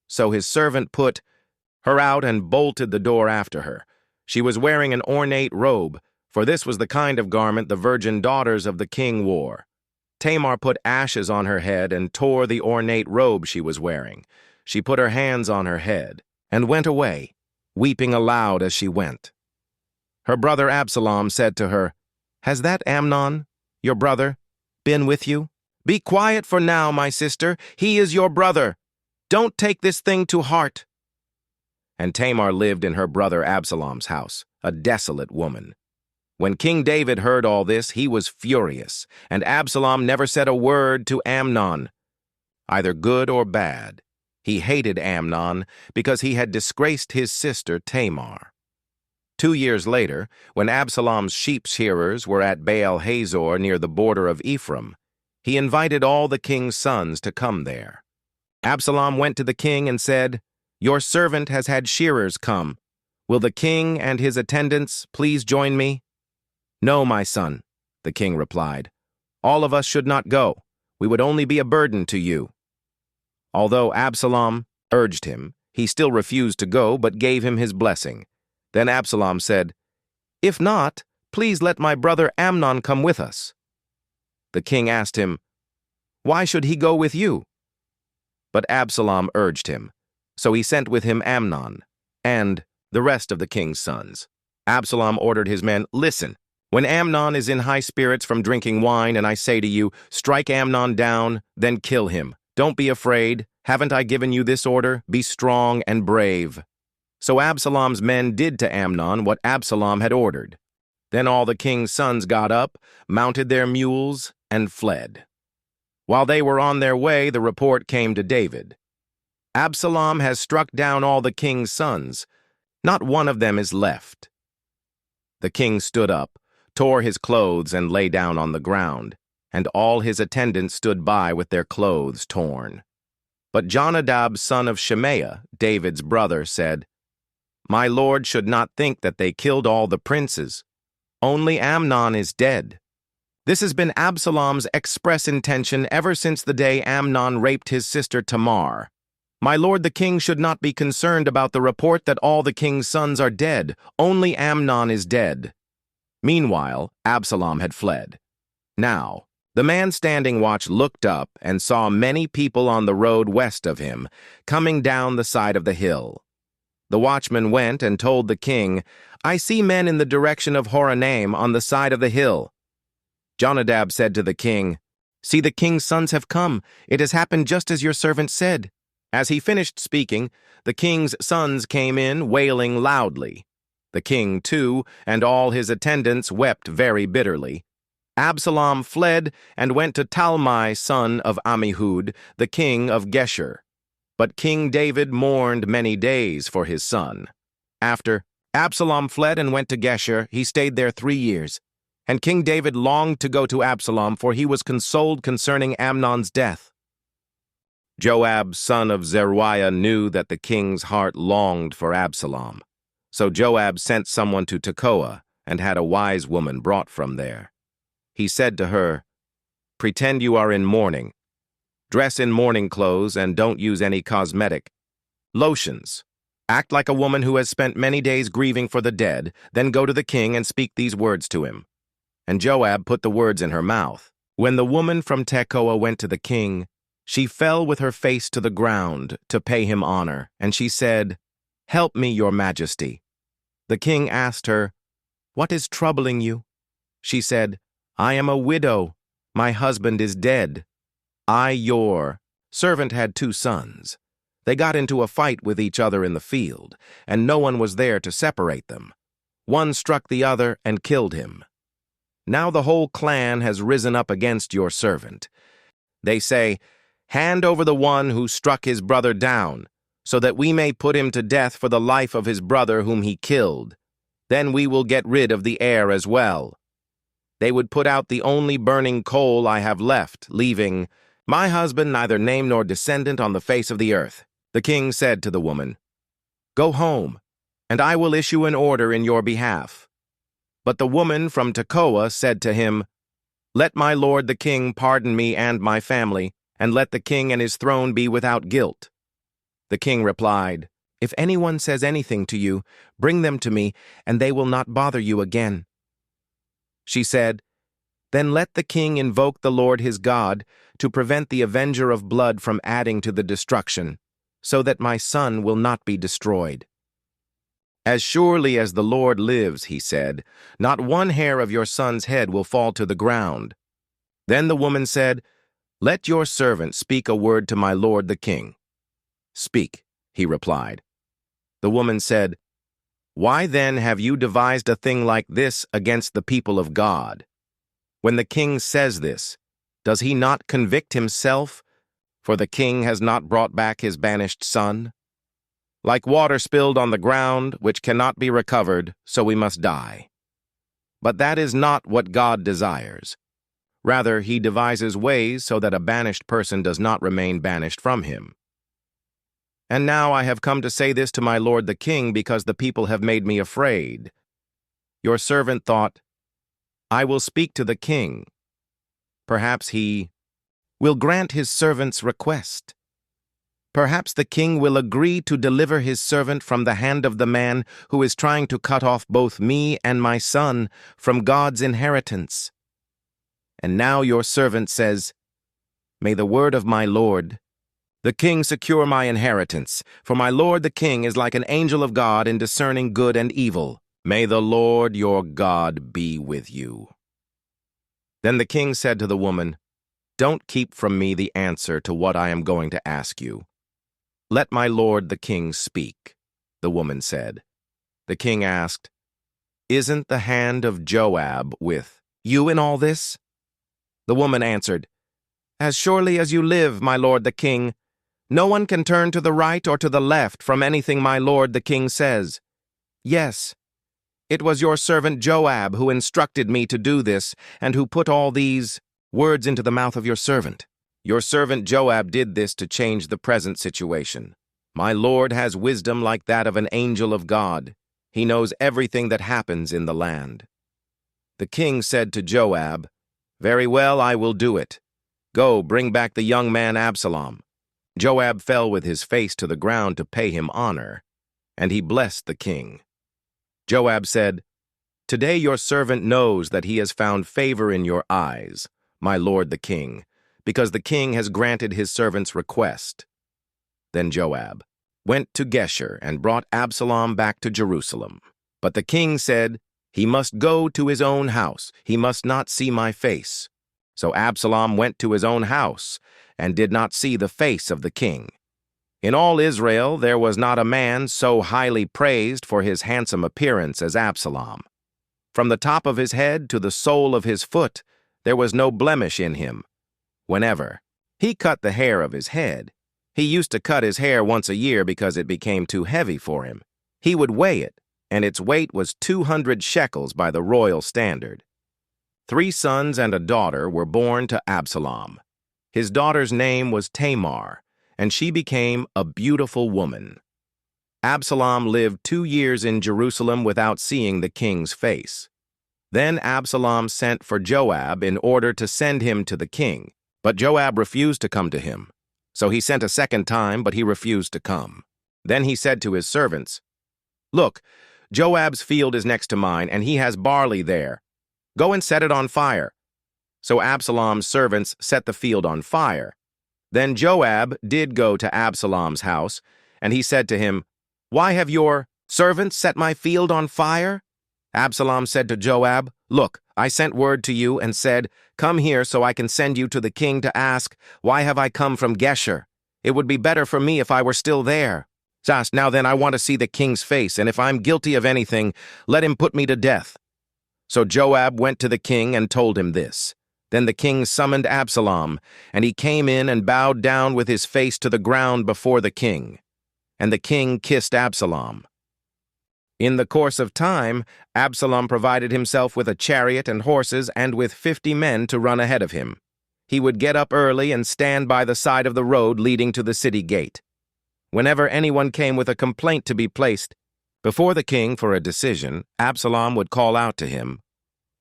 So his servant put her out and bolted the door after her. She was wearing an ornate robe, for this was the kind of garment the virgin daughters of the king wore. Tamar put ashes on her head and tore the ornate robe she was wearing. She put her hands on her head and went away, weeping aloud as she went. Her brother Absalom said to her, "Has that Amnon, your brother, been with you? Be quiet for now, my sister. He is your brother. Don't take this thing to heart." And Tamar lived in her brother Absalom's house, a desolate woman. When King David heard all this, he was furious, and Absalom never said a word to Amnon, either good or bad. He hated Amnon because he had disgraced his sister Tamar. 2 years later, when Absalom's sheep-shearers were at Baal-Hazor near the border of Ephraim, he invited all the king's sons to come there. Absalom went to the king and said, "Your servant has had shearers come. Will the king and his attendants please join me?" "No, my son," the king replied. "All of us should not go. We would only be a burden to you." Although Absalom urged him, he still refused to go but gave him his blessing. Then Absalom said, "If not, please let my brother Amnon come with us." The king asked him, "Why should he go with you?" But Absalom urged him, so he sent with him Amnon and the rest of the king's sons. Absalom ordered his men, "Listen, when Amnon is in high spirits from drinking wine, and I say to you, 'Strike Amnon down,' then kill him. Don't be afraid. Haven't I given you this order? Be strong and brave." So Absalom's men did to Amnon what Absalom had ordered. Then all the king's sons got up, mounted their mules, and fled. While they were on their way, the report came to David. "Absalom has struck down all the king's sons. Not one of them is left." The king stood up, tore his clothes, and lay down on the ground, and all his attendants stood by with their clothes torn. But Jonadab, son of Shemaiah, David's brother, said, "My lord should not think that they killed all the princes. Only Amnon is dead. This has been Absalom's express intention ever since the day Amnon raped his sister Tamar. My lord the king should not be concerned about the report that all the king's sons are dead. Only Amnon is dead." Meanwhile, Absalom had fled. Now, the man standing watch looked up and saw many people on the road west of him, coming down the side of the hill. The watchman went and told the king, "I see men in the direction of Horonaim on the side of the hill." Jonadab said to the king, "See, the king's sons have come. It has happened just as your servant said." As he finished speaking, the king's sons came in, wailing loudly. The king, too, and all his attendants wept very bitterly. Absalom fled and went to Talmai, son of Ammihud, the king of Geshur. But King David mourned many days for his son. After Absalom fled and went to Geshur, he stayed there 3 years. And King David longed to go to Absalom, for he was consoled concerning Amnon's death. Joab, son of Zeruiah, knew that the king's heart longed for Absalom. So Joab sent someone to Tekoa and had a wise woman brought from there. He said to her, "Pretend you are in mourning. Dress in mourning clothes and don't use any cosmetic. Lotions. Act like a woman who has spent many days grieving for the dead, then go to the king and speak these words to him." And Joab put the words in her mouth. When the woman from Tekoa went to the king, she fell with her face to the ground to pay him honor, and she said, "Help me, your majesty." The king asked her, "What is troubling you?" She said, "I am a widow. My husband is dead. Your servant had 2 sons. They got into a fight with each other in the field, and no one was there to separate them. One struck the other and killed him. Now the whole clan has risen up against your servant. They say, 'Hand over the one who struck his brother down, so that we may put him to death for the life of his brother whom he killed. Then we will get rid of the heir as well.' They would put out the only burning coal I have left, leaving my husband neither name nor descendant on the face of the earth." The king said to the woman, "Go home, and I will issue an order in your behalf." But the woman from Tekoa said to him, "Let my lord the king pardon me and my family, and let the king and his throne be without guilt." The king replied, "If anyone says anything to you, bring them to me, and they will not bother you again." She said, "Then let the king invoke the Lord his God to prevent the avenger of blood from adding to the destruction, so that my son will not be destroyed." "As surely as the Lord lives," he said, "not one hair of your son's head will fall to the ground." Then the woman said, "Let your servant speak a word to my lord the king." "Speak," he replied. The woman said, "Why then have you devised a thing like this against the people of God? When the king says this, does he not convict himself? For the king has not brought back his banished son. Like water spilled on the ground, which cannot be recovered, so we must die. But that is not what God desires. Rather, he devises ways so that a banished person does not remain banished from him. And now I have come to say this to my lord the king because the people have made me afraid. Your servant thought, I will speak to the king. Perhaps he will grant his servant's request. Perhaps the king will agree to deliver his servant from the hand of the man who is trying to cut off both me and my son from God's inheritance. And now your servant says, May the word of my lord, the king, secure my inheritance, for my lord the king is like an angel of God in discerning good and evil. May the Lord your God be with you." Then the king said to the woman, "Don't keep from me the answer to what I am going to ask you. Let my lord the king speak," the woman said. The king asked, "Isn't the hand of Joab with you in all this?" The woman answered, "As surely as you live, my lord the king, no one can turn to the right or to the left from anything my lord the king says. Yes, it was your servant Joab who instructed me to do this and who put all these words into the mouth of your servant. Your servant Joab did this to change the present situation. My lord has wisdom like that of an angel of God. He knows everything that happens in the land." The king said to Joab, "Very well, I will do it. Go, bring back the young man Absalom." Joab fell with his face to the ground to pay him honor, and he blessed the king. Joab said, "Today your servant knows that he has found favor in your eyes, my lord the king, because the king has granted his servant's request." Then Joab went to Geshur and brought Absalom back to Jerusalem. But the king said, "He must go to his own house. He must not see my face." So Absalom went to his own house and did not see the face of the king. In all Israel there was not a man so highly praised for his handsome appearance as Absalom. From the top of his head to the sole of his foot, there was no blemish in him. Whenever he cut the hair of his head, he used to cut his hair once a year because it became too heavy for him. He would weigh it, and its weight was 200 shekels by the royal standard. 3 sons and a daughter were born to Absalom. His daughter's name was Tamar, and she became a beautiful woman. Absalom lived 2 years in Jerusalem without seeing the king's face. Then Absalom sent for Joab in order to send him to the king, but Joab refused to come to him. So he sent a second time, but he refused to come. Then he said to his servants, "Look, Joab's field is next to mine, and he has barley there. Go and set it on fire." So Absalom's servants set the field on fire. Then Joab did go to Absalom's house, and he said to him, Why have your servants set my field on fire?" Absalom said to Joab, "Look, I sent word to you and said, 'Come here so I can send you to the king to ask, why have I come from Geshur? It would be better for me if I were still there. Now then, I want to see the king's face, and if I'm guilty of anything, let him put me to death.'" So Joab went to the king and told him this. Then the king summoned Absalom, and he came in and bowed down with his face to the ground before the king. And the king kissed Absalom. In the course of time, Absalom provided himself with a chariot and horses and with 50 men to run ahead of him. He would get up early and stand by the side of the road leading to the city gate. Whenever anyone came with a complaint to be placed before the king for a decision, Absalom would call out to him,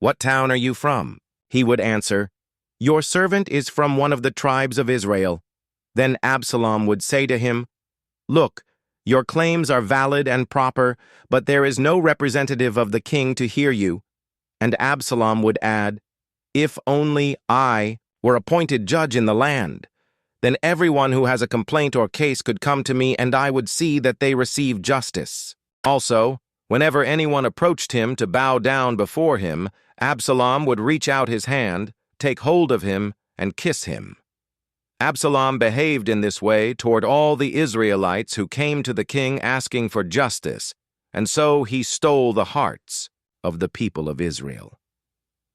"What town are you from?" He would answer, "Your servant is from one of the tribes of Israel." Then Absalom would say to him, "Look, your claims are valid and proper, but there is no representative of the king to hear you." And Absalom would add, "If only I were appointed judge in the land, then everyone who has a complaint or case could come to me, and I would see that they receive justice." Also, whenever anyone approached him to bow down before him, Absalom would reach out his hand, take hold of him, and kiss him. Absalom behaved in this way toward all the Israelites who came to the king asking for justice, and so he stole the hearts of the people of Israel.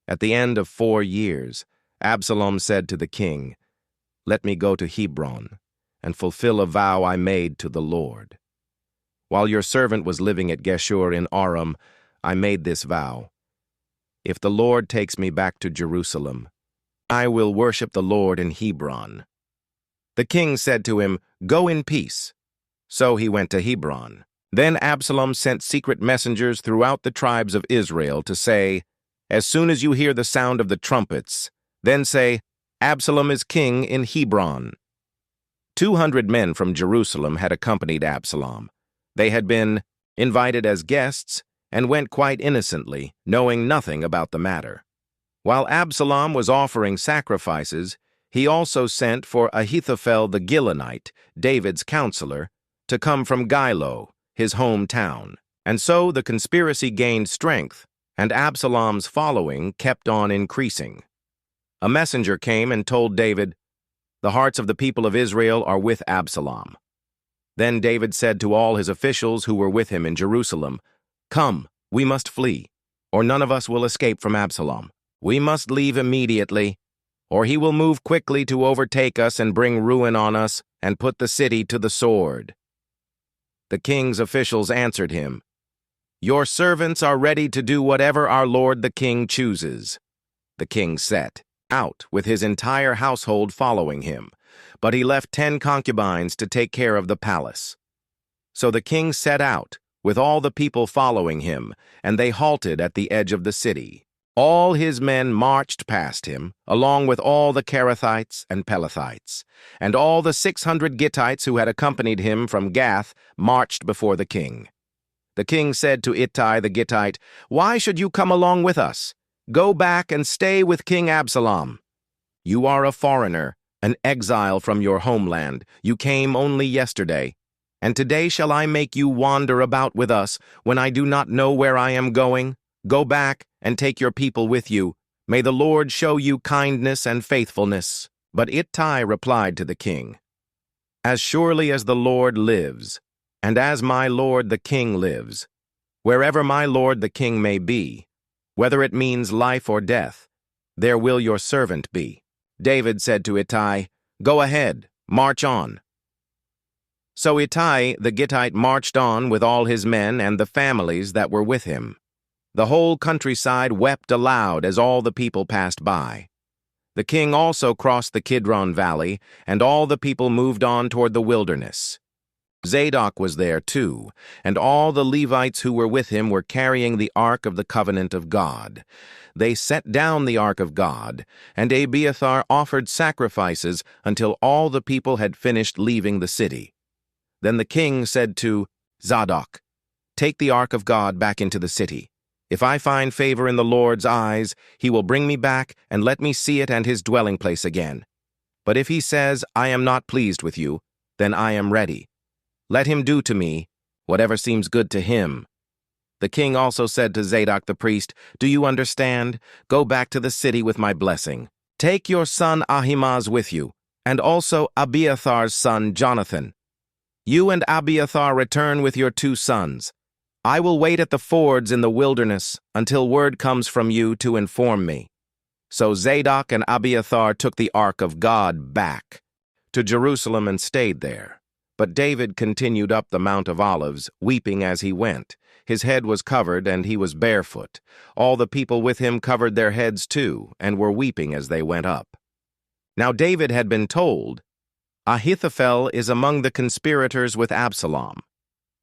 At the end of 4 years, Absalom said to the king, "Let me go to Hebron and fulfill a vow I made to the Lord. While your servant was living at Geshur in Aram, I made this vow. If the Lord takes me back to Jerusalem, I will worship the Lord in Hebron." The king said to him, "Go in peace." So he went to Hebron. Then Absalom sent secret messengers throughout the tribes of Israel to say, "As soon as you hear the sound of the trumpets, then say, 'Absalom is king in Hebron.'" 200 men from Jerusalem had accompanied Absalom. They had been invited as guests and went quite innocently, knowing nothing about the matter. While Absalom was offering sacrifices, he also sent for Ahithophel the Gilonite, David's counselor, to come from Gilo, his hometown. And so the conspiracy gained strength, and Absalom's following kept on increasing. A messenger came and told David, "The hearts of the people of Israel are with Absalom." Then David said to all his officials who were with him in Jerusalem, "Come, we must flee, or none of us will escape from Absalom. We must leave immediately, or he will move quickly to overtake us and bring ruin on us and put the city to the sword." The king's officials answered him, "Your servants are ready to do whatever our lord the king chooses." The king set out with his entire household following him, but he left 10 concubines to take care of the palace. So the king set out with all the people following him, and they halted at the edge of the city. All his men marched past him, along with all the Kerethites and Pelethites, and all the 600 Gittites who had accompanied him from Gath marched before the king. The king said to Ittai the Gittite, "Why should you come along with us? Go back and stay with King Absalom. You are a foreigner, an exile from your homeland. You came only yesterday, and today shall I make you wander about with us when I do not know where I am going? Go back and take your people with you. May the Lord show you kindness and faithfulness." But Ittai replied to the king, "As surely as the Lord lives, and as my lord the king lives, wherever my lord the king may be, whether it means life or death, there will your servant be." David said to Ittai, "Go ahead, march on." So Ittai the Gittite marched on with all his men and the families that were with him. The whole countryside wept aloud as all the people passed by. The king also crossed the Kidron Valley, and all the people moved on toward the wilderness. Zadok was there too, and all the Levites who were with him were carrying the Ark of the Covenant of God. They set down the Ark of God, and Abiathar offered sacrifices until all the people had finished leaving the city. Then the king said to Zadok, "Take the Ark of God back into the city. If I find favor in the Lord's eyes, he will bring me back and let me see it and his dwelling place again. But if he says, 'I am not pleased with you,' then I am ready. Let him do to me whatever seems good to him." The king also said to Zadok the priest, "Do you understand? Go back to the city with my blessing. Take your son Ahimaaz with you, and also Abiathar's son Jonathan. You and Abiathar return with your 2 sons. I will wait at the fords in the wilderness until word comes from you to inform me." So Zadok and Abiathar took the ark of God back to Jerusalem and stayed there. But David continued up the Mount of Olives, weeping as he went. His head was covered, and he was barefoot. All the people with him covered their heads too, and were weeping as they went up. Now David had been told, "Ahithophel is among the conspirators with Absalom."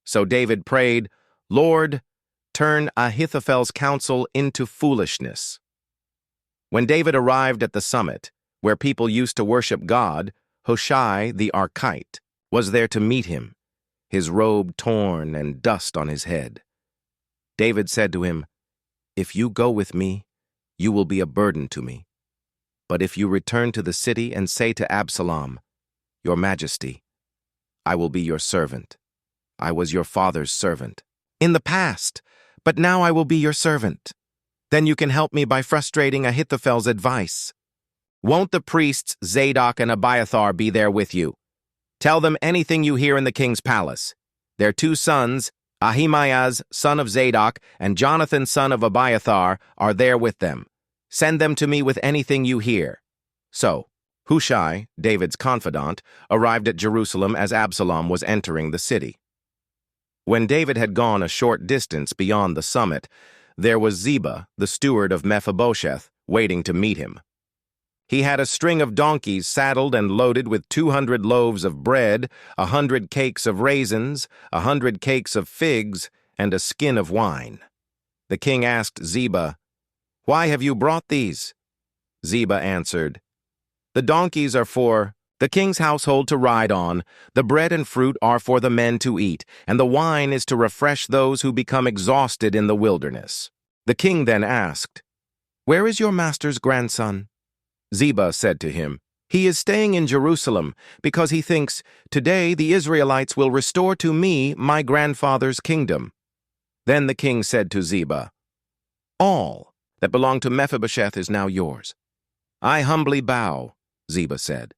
So David prayed, "Lord, turn Ahithophel's counsel into foolishness." When David arrived at the summit, where people used to worship God, Hushai the Archite was there to meet him, his robe torn and dust on his head. David said to him, "If you go with me, you will be a burden to me. But if you return to the city and say to Absalom, 'Your Majesty, I will be your servant. I was your father's servant in the past, but now I will be your servant,' then you can help me by frustrating Ahithophel's advice. Won't the priests Zadok and Abiathar be there with you? Tell them anything you hear in the king's palace. Their 2 sons, Ahimaaz, son of Zadok, and Jonathan, son of Abiathar, are there with them. Send them to me with anything you hear." So Hushai, David's confidant, arrived at Jerusalem as Absalom was entering the city. When David had gone a short distance beyond the summit, there was Ziba, the steward of Mephibosheth, waiting to meet him. He had a string of donkeys saddled and loaded with 200 loaves of bread, 100 cakes of raisins, 100 cakes of figs, and a skin of wine. The king asked Ziba, "Why have you brought these?" Ziba answered, "The donkeys are for the king's household to ride on, the bread and fruit are for the men to eat, and the wine is to refresh those who become exhausted in the wilderness." The king then asked, "Where is your master's grandson?" Ziba said to him, "He is staying in Jerusalem because he thinks, 'Today the Israelites will restore to me my grandfather's kingdom.'" Then the king said to Ziba, "All that belonged to Mephibosheth is now yours." "I humbly bow," Ziba said.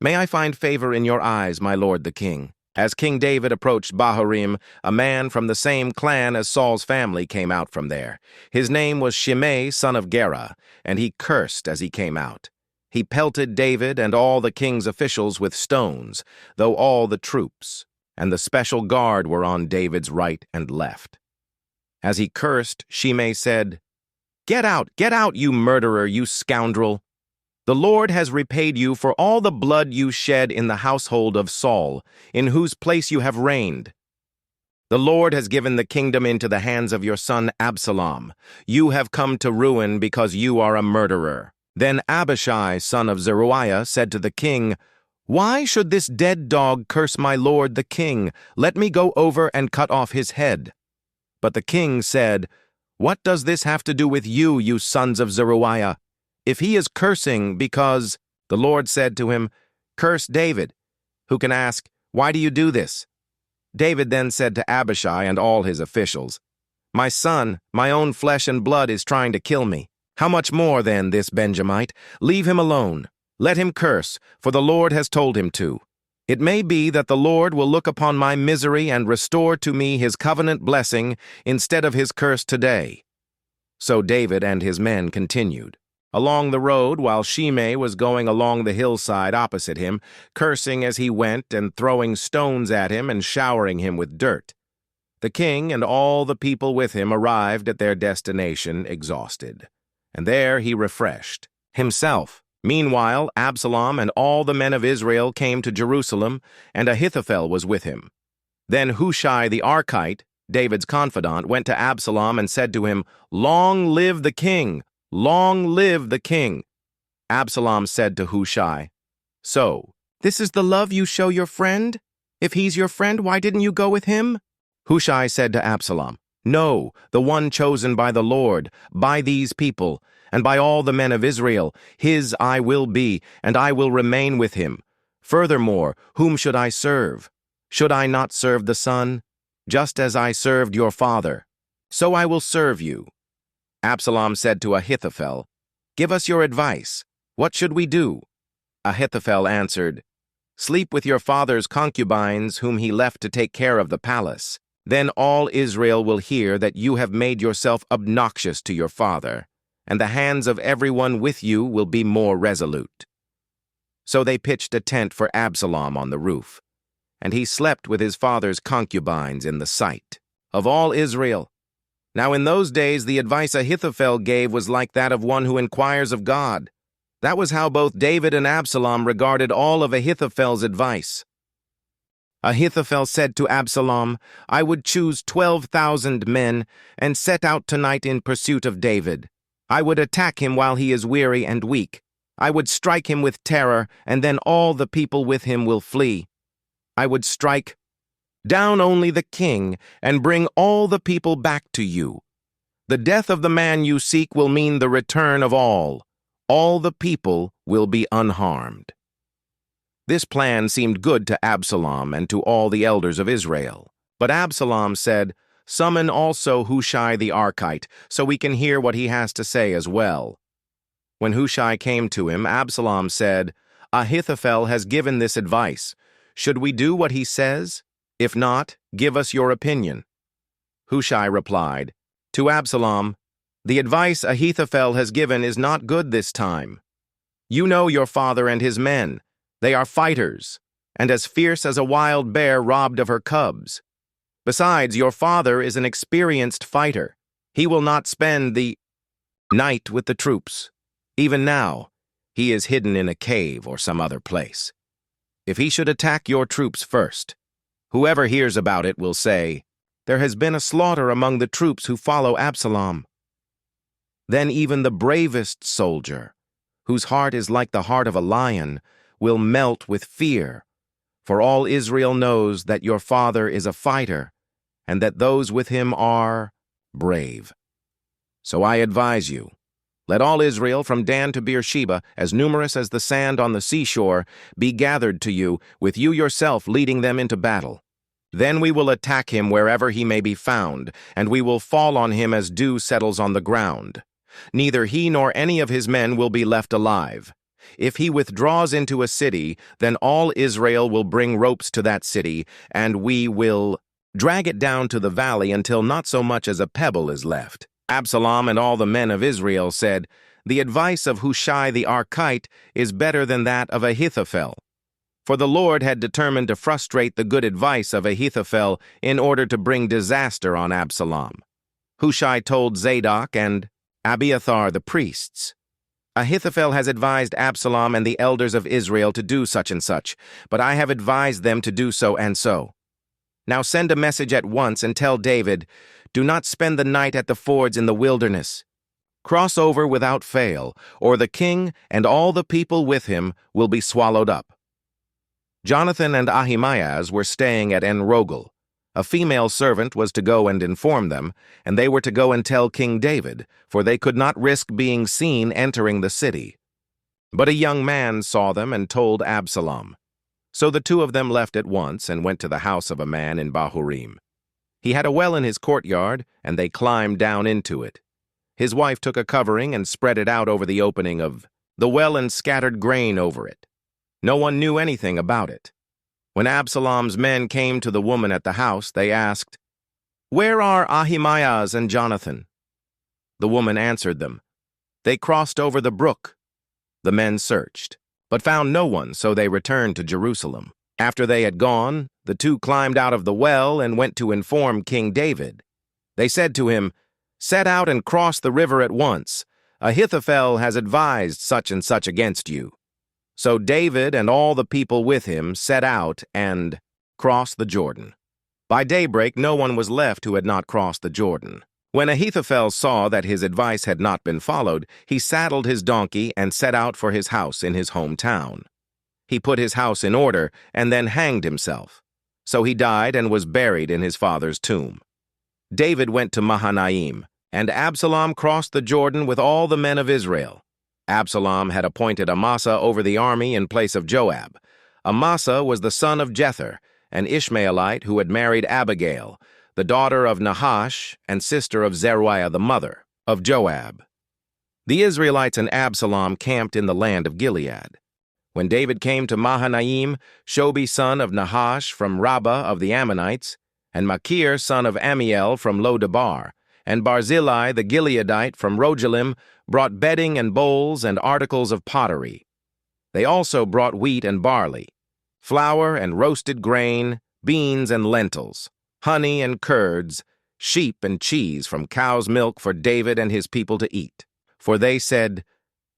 "May I find favor in your eyes, my lord the king." As King David approached Bahurim, a man from the same clan as Saul's family came out from there. His name was Shimei, son of Gera, and he cursed as he came out. He pelted David and all the king's officials with stones, though all the troops and the special guard were on David's right and left. As he cursed, Shimei said, get out, you murderer, you scoundrel! The Lord has repaid you for all the blood you shed in the household of Saul, in whose place you have reigned. The Lord has given the kingdom into the hands of your son Absalom. You have come to ruin because you are a murderer." Then Abishai, son of Zeruiah, said to the king, "Why should this dead dog curse my lord the king? Let me go over and cut off his head." But the king said, "What does this have to do with you, you sons of Zeruiah? If he is cursing because," the Lord said to him, "Curse David," who can ask, "Why do you do this?" David then said to Abishai and all his officials, "My son, my own flesh and blood is trying to kill me. How much more, then, this Benjamite? Leave him alone. Let him curse, for the Lord has told him to. It may be that the Lord will look upon my misery and restore to me his covenant blessing instead of his curse today." So David and his men continued along the road while Shimei was going along the hillside opposite him, cursing as he went and throwing stones at him and showering him with dirt. The king and all the people with him arrived at their destination exhausted, and there he refreshed himself. Meanwhile, Absalom and all the men of Israel came to Jerusalem, and Ahithophel was with him. Then Hushai the Archite, David's confidant, went to Absalom and said to him, "Long live the king! Long live the king!" Absalom said to Hushai, "So, this is the love you show your friend? If he's your friend, why didn't you go with him?" Hushai said to Absalom, "No, the one chosen by the Lord, by these people, and by all the men of Israel, his I will be, and I will remain with him. Furthermore, whom should I serve? Should I not serve the son?" Just as I served your father, so I will serve you." Absalom said to Ahithophel, "Give us your advice. What should we do?" Ahithophel answered, "Sleep with your father's concubines, whom he left to take care of the palace. Then all Israel will hear that you have made yourself obnoxious to your father, and the hands of everyone with you will be more resolute." So they pitched a tent for Absalom on the roof, and he slept with his father's concubines in the sight of all Israel. Now in those days the advice Ahithophel gave was like that of one who inquires of God. That was how both David and Absalom regarded all of Ahithophel's advice. Ahithophel said to Absalom, "I would choose 12,000 men and set out tonight in pursuit of David. I would attack him while he is weary and weak. I would strike him with terror, and then all the people with him will flee. I would strike down only the king and bring all the people back to you. The death of the man you seek will mean the return of all. All the people will be unharmed." This plan seemed good to Absalom and to all the elders of Israel. But Absalom said, "Summon also Hushai the Archite, so we can hear what he has to say as well." When Hushai came to him, Absalom said, "Ahithophel has given this advice. Should we do what he says? If not, give us your opinion." Hushai replied to Absalom, "The advice Ahithophel has given is not good this time. You know your father and his men. They are fighters, and as fierce as a wild bear robbed of her cubs. Besides, your father is an experienced fighter. He will not spend the night with the troops. Even now, he is hidden in a cave or some other place. If he should attack your troops first, whoever hears about it will say, 'There has been a slaughter among the troops who follow Absalom.' Then even the bravest soldier, whose heart is like the heart of a lion, will melt with fear, for all Israel knows that your father is a fighter, and that those with him are brave. So I advise you, let all Israel from Dan to Beersheba, as numerous as the sand on the seashore, be gathered to you, with you yourself leading them into battle. Then we will attack him wherever he may be found, and we will fall on him as dew settles on the ground. Neither he nor any of his men will be left alive. If he withdraws into a city, then all Israel will bring ropes to that city, and we will drag it down to the valley until not so much as a pebble is left." Absalom and all the men of Israel said, "The advice of Hushai the Archite is better than that of Ahithophel." For the Lord had determined to frustrate the good advice of Ahithophel in order to bring disaster on Absalom. Hushai told Zadok and Abiathar the priests, "Ahithophel has advised Absalom and the elders of Israel to do such and such, but I have advised them to do so and so. Now send a message at once and tell David, 'Do not spend the night at the fords in the wilderness. Cross over without fail, or the king and all the people with him will be swallowed up.'" Jonathan and Ahimaaz were staying at En-Rogel. A female servant was to go and inform them, and they were to go and tell King David, for they could not risk being seen entering the city. But a young man saw them and told Absalom. So the two of them left at once and went to the house of a man in Bahurim. He had a well in his courtyard, and they climbed down into it. His wife took a covering and spread it out over the opening of the well and scattered grain over it. No one knew anything about it. When Absalom's men came to the woman at the house, they asked, "Where are Ahimaaz and Jonathan?" The woman answered them, "They crossed over the brook." The men searched, but found no one, so they returned to Jerusalem. After they had gone, the two climbed out of the well and went to inform King David. They said to him, "Set out and cross the river at once. Ahithophel has advised such and such against you." So David and all the people with him set out and crossed the Jordan. By daybreak, no one was left who had not crossed the Jordan. When Ahithophel saw that his advice had not been followed, he saddled his donkey and set out for his house in his hometown. He put his house in order and then hanged himself. So he died and was buried in his father's tomb. David went to Mahanaim, and Absalom crossed the Jordan with all the men of Israel. Absalom had appointed Amasa over the army in place of Joab. Amasa was the son of Jether, an Ishmaelite who had married Abigail, the daughter of Nahash and sister of Zeruiah the mother of Joab. The Israelites and Absalom camped in the land of Gilead. When David came to Mahanaim, Shobi son of Nahash from Rabbah of the Ammonites, and Machir son of Amiel from Lo-debar, and Barzillai the Gileadite from Rogelim brought bedding and bowls and articles of pottery. They also brought wheat and barley, flour and roasted grain, beans and lentils, honey and curds, sheep and cheese from cow's milk for David and his people to eat. For they said,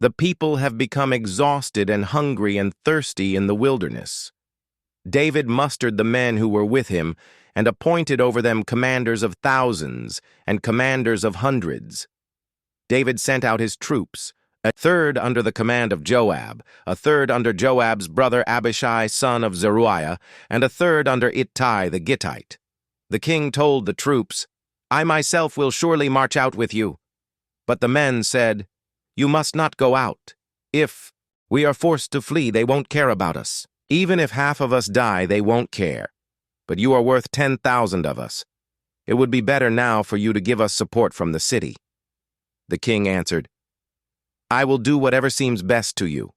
"The people have become exhausted and hungry and thirsty in the wilderness." David mustered the men who were with him and appointed over them commanders of thousands and commanders of hundreds. David sent out his troops, a third under the command of Joab, a third under Joab's brother Abishai son of Zeruiah, and a third under Ittai the Gittite. The king told the troops, "I myself will surely march out with you." But the men said, "You must not go out. If we are forced to flee, they won't care about us. Even if half of us die, they won't care. But you are worth 10,000 of us. It would be better now for you to give us support from the city." The king answered, "I will do whatever seems best to you."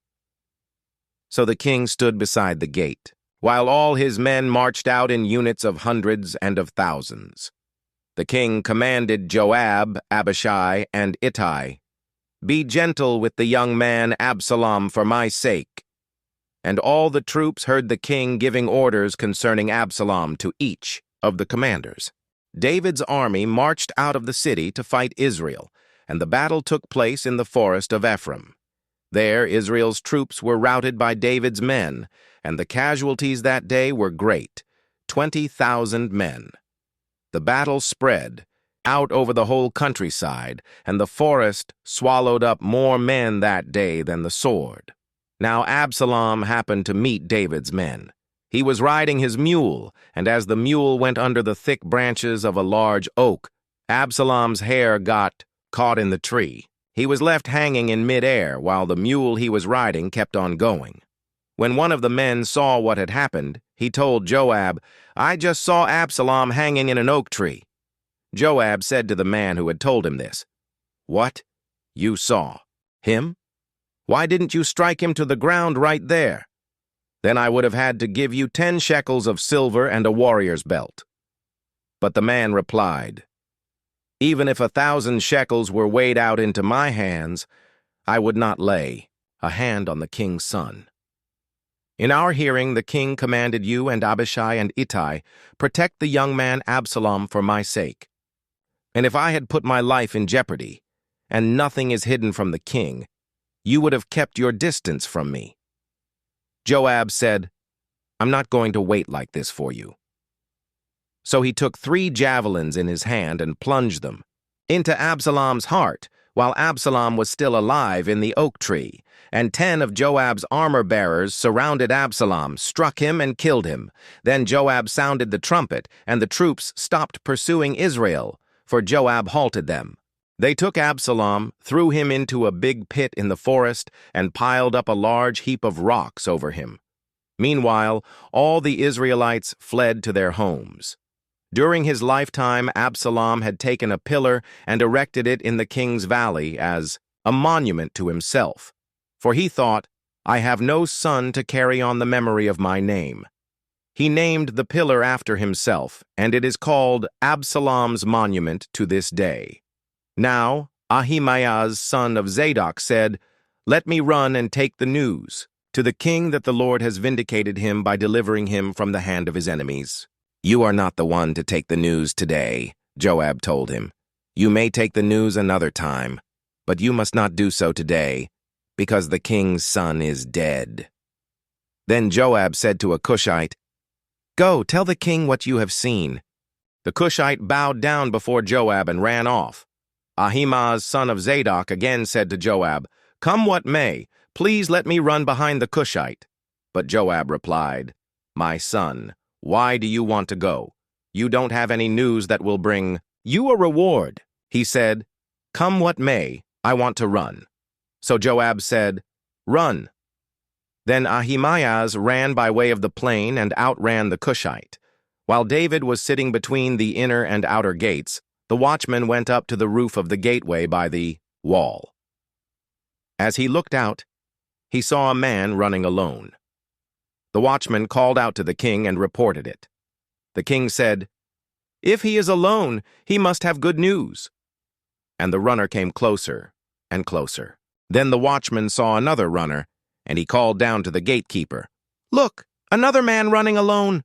So the king stood beside the gate, while all his men marched out in units of hundreds and of thousands. The king commanded Joab, Abishai, and Ittai, "Be gentle with the young man Absalom for my sake." And all the troops heard the king giving orders concerning Absalom to each of the commanders. David's army marched out of the city to fight Israel, and the battle took place in the forest of Ephraim. There Israel's troops were routed by David's men, and the casualties that day were great, 20,000 men. The battle spread out over the whole countryside, and the forest swallowed up more men that day than the sword. Now Absalom happened to meet David's men. He was riding his mule, and as the mule went under the thick branches of a large oak, Absalom's hair got caught in the tree. He was left hanging in midair while the mule he was riding kept on going. When one of the men saw what had happened, he told Joab, "I just saw Absalom hanging in an oak tree." Joab said to the man who had told him this, "What? You saw him? Why didn't you strike him to the ground right there? Then I would have had to give you 10 shekels of silver and a warrior's belt." But the man replied, "Even if 1,000 shekels were weighed out into my hands, I would not lay a hand on the king's son." In our hearing, the king commanded you and Abishai and Ittai, "Protect the young man Absalom for my sake." And if I had put my life in jeopardy, and nothing is hidden from the king, you would have kept your distance from me. Joab said, "I'm not going to wait like this for you." So he took 3 javelins in his hand and plunged them into Absalom's heart while Absalom was still alive in the oak tree, and 10 of Joab's armor-bearers surrounded Absalom, struck him, and killed him. Then Joab sounded the trumpet, and the troops stopped pursuing Israel, for Joab halted them. They took Absalom, threw him into a big pit in the forest, and piled up a large heap of rocks over him. Meanwhile, all the Israelites fled to their homes. During his lifetime, Absalom had taken a pillar and erected it in the king's valley as a monument to himself, for he thought, "I have no son to carry on the memory of my name." He named the pillar after himself, and it is called Absalom's monument to this day. Now, Ahimaaz son of Zadok said, "Let me run and take the news to the king that the Lord has vindicated him by delivering him from the hand of his enemies." "You are not the one to take the news today," Joab told him. "You may take the news another time, but you must not do so today, because the king's son is dead." Then Joab said to a Cushite, "Go, tell the king what you have seen." The Cushite bowed down before Joab and ran off. Ahimaaz son of Zadok again said to Joab, "Come what may, please let me run behind the Cushite." But Joab replied, "My son, why do you want to go? You don't have any news that will bring you a reward." He said, "Come what may, I want to run." So Joab said, "Run." Then Ahimaaz ran by way of the plain and outran the Cushite. While David was sitting between the inner and outer gates, the watchman went up to the roof of the gateway by the wall. As he looked out, he saw a man running alone. The watchman called out to the king and reported it. The king said, "If he is alone, he must have good news." And the runner came closer and closer. Then the watchman saw another runner, and he called down to the gatekeeper, "Look, another man running alone."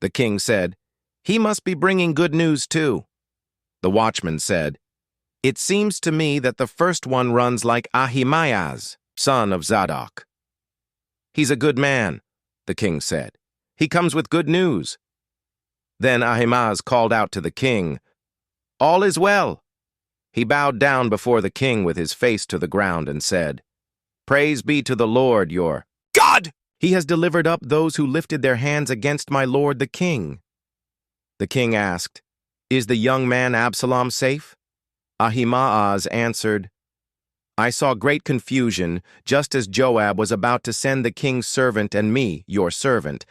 The king said, "He must be bringing good news too." The watchman said, "It seems to me that the first one runs like Ahimaaz, son of Zadok." "He's a good man," the king said. "He comes with good news." Then Ahimaaz called out to the king, "All is well." He bowed down before the king with his face to the ground and said, "Praise be to the Lord, your God! He has delivered up those who lifted their hands against my lord the king." The king asked, "Is the young man Absalom safe?" Ahimaaz answered, "I saw great confusion, just as Joab was about to send the king's servant and me, your servant,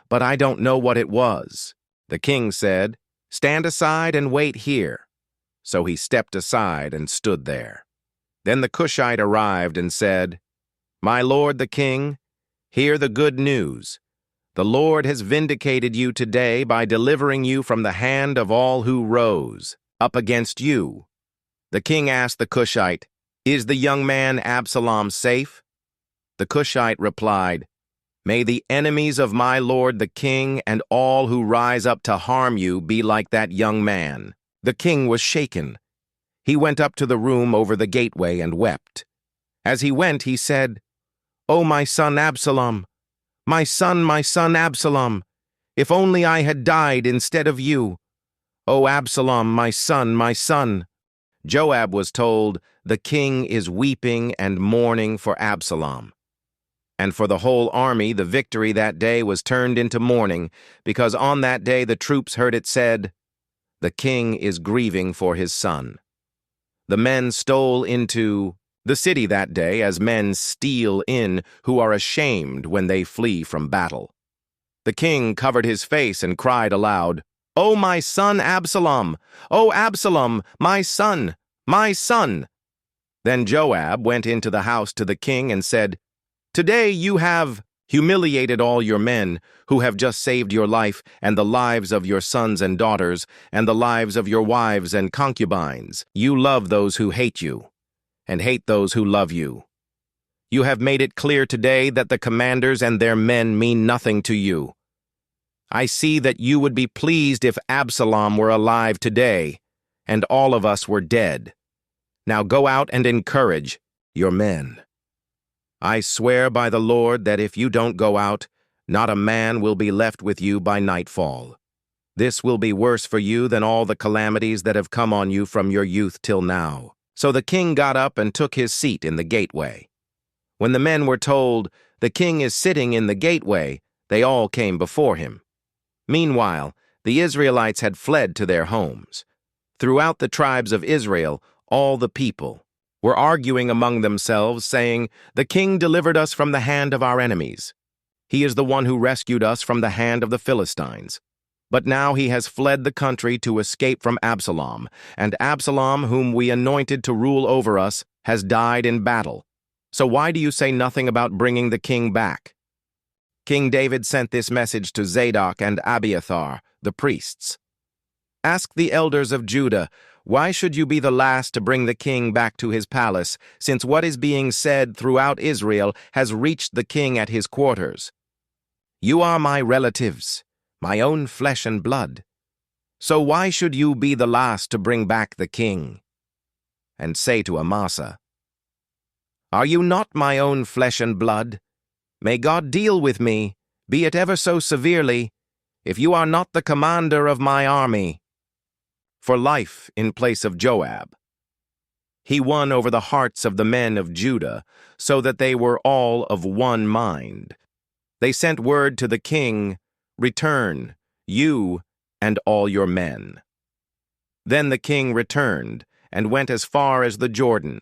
but I don't know what it was." The king said, "Stand aside and wait here." So he stepped aside and stood there. Then the Cushite arrived and said, "My lord the king, hear the good news. The Lord has vindicated you today by delivering you from the hand of all who rose up against you." The king asked the Cushite, "Is the young man Absalom safe?" The Cushite replied, "May the enemies of my lord the king and all who rise up to harm you be like that young man." The king was shaken. He went up to the room over the gateway and wept. As he went, he said, "Oh, my son Absalom! My son Absalom! If only I had died instead of you! Oh, Absalom, my son, my son!" Joab was told, "The king is weeping and mourning for Absalom." And for the whole army, the victory that day was turned into mourning, because on that day the troops heard it said, "The king is grieving for his son." The men stole into the city that day as men steal in who are ashamed when they flee from battle. The king covered his face and cried aloud, "Oh, my son Absalom! Oh, Absalom, my son, my son!" Then Joab went into the house to the king and said, "Today you have humiliated all your men who have just saved your life and the lives of your sons and daughters and the lives of your wives and concubines. You love those who hate you and hate those who love you. You have made it clear today that the commanders and their men mean nothing to you. I see that you would be pleased if Absalom were alive today and all of us were dead. Now go out and encourage your men. I swear by the Lord that if you don't go out, not a man will be left with you by nightfall. This will be worse for you than all the calamities that have come on you from your youth till now." So the king got up and took his seat in the gateway. When the men were told, "The king is sitting in the gateway," they all came before him. Meanwhile, the Israelites had fled to their homes. Throughout the tribes of Israel, all the people were arguing among themselves, saying, "The king delivered us from the hand of our enemies. He is the one who rescued us from the hand of the Philistines. But now he has fled the country to escape from Absalom, and Absalom, whom we anointed to rule over us, has died in battle. So why do you say nothing about bringing the king back?" King David sent this message to Zadok and Abiathar, the priests. "Ask the elders of Judah, why should you be the last to bring the king back to his palace, since what is being said throughout Israel has reached the king at his quarters? You are my relatives, my own flesh and blood. So why should you be the last to bring back the king?" And say to Amasa, "Are you not my own flesh and blood? May God deal with me, be it ever so severely, if you are not the commander of my army." For life in place of Joab. He won over the hearts of the men of Judah, so that they were all of one mind. They sent word to the king, "Return, you and all your men." Then the king returned and went as far as the Jordan.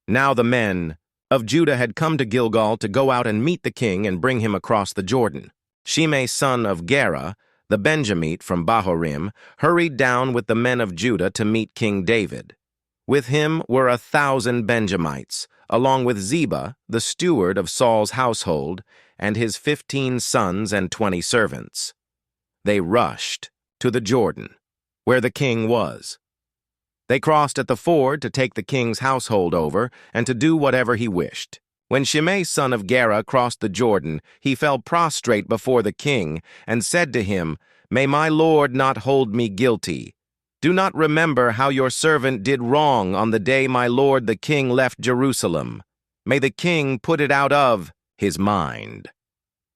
Now the men of Judah had come to Gilgal to go out and meet the king and bring him across the Jordan. Shimei son of Gera, the Benjamite from Bahurim, hurried down with the men of Judah to meet King David. With him were 1,000 Benjamites, along with Ziba, the steward of Saul's household, and his 15 sons and 20 servants. They rushed to the Jordan, where the king was. They crossed at the ford to take the king's household over and to do whatever he wished. When Shimei son of Gera crossed the Jordan, he fell prostrate before the king and said to him, "May my lord not hold me guilty. Do not remember how your servant did wrong on the day my lord the king left Jerusalem. May the king put it out of his mind.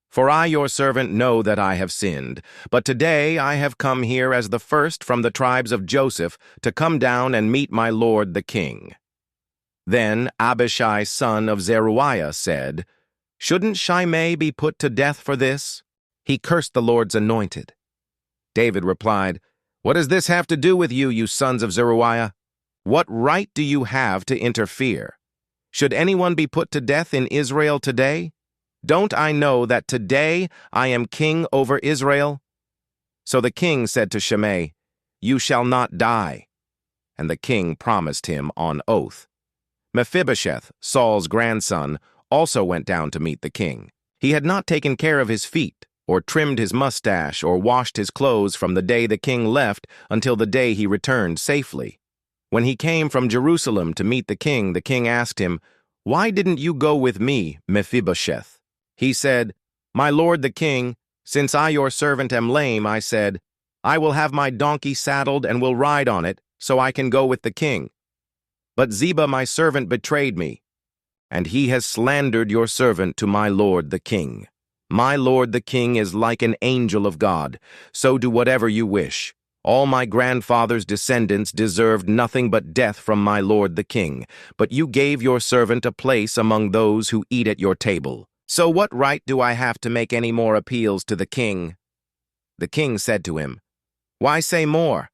For I, your servant, know that I have sinned. But today I have come here as the first from the tribes of Joseph to come down and meet my lord the king." Then Abishai son of Zeruiah said, "Shouldn't Shimei be put to death for this? He cursed the Lord's anointed." David replied, "What does this have to do with you, you sons of Zeruiah? What right do you have to interfere? Should anyone be put to death in Israel today? Don't I know that today I am king over Israel?" So the king said to Shimei, "You shall not die." And the king promised him on oath. Mephibosheth, Saul's grandson, also went down to meet the king. He had not taken care of his feet, or trimmed his mustache, or washed his clothes from the day the king left until the day he returned safely. When he came from Jerusalem to meet the king asked him, "Why didn't you go with me, Mephibosheth?" He said, "My lord the king, since I your servant am lame," I said, "I will have my donkey saddled and will ride on it, so I can go with the king. But Ziba my servant betrayed me, and he has slandered your servant to my lord the king. My lord the king is like an angel of God, so do whatever you wish. All my grandfather's descendants deserved nothing but death from my lord the king, but you gave your servant a place among those who eat at your table. So what right do I have to make any more appeals to the king?" The king said to him, "Why say more?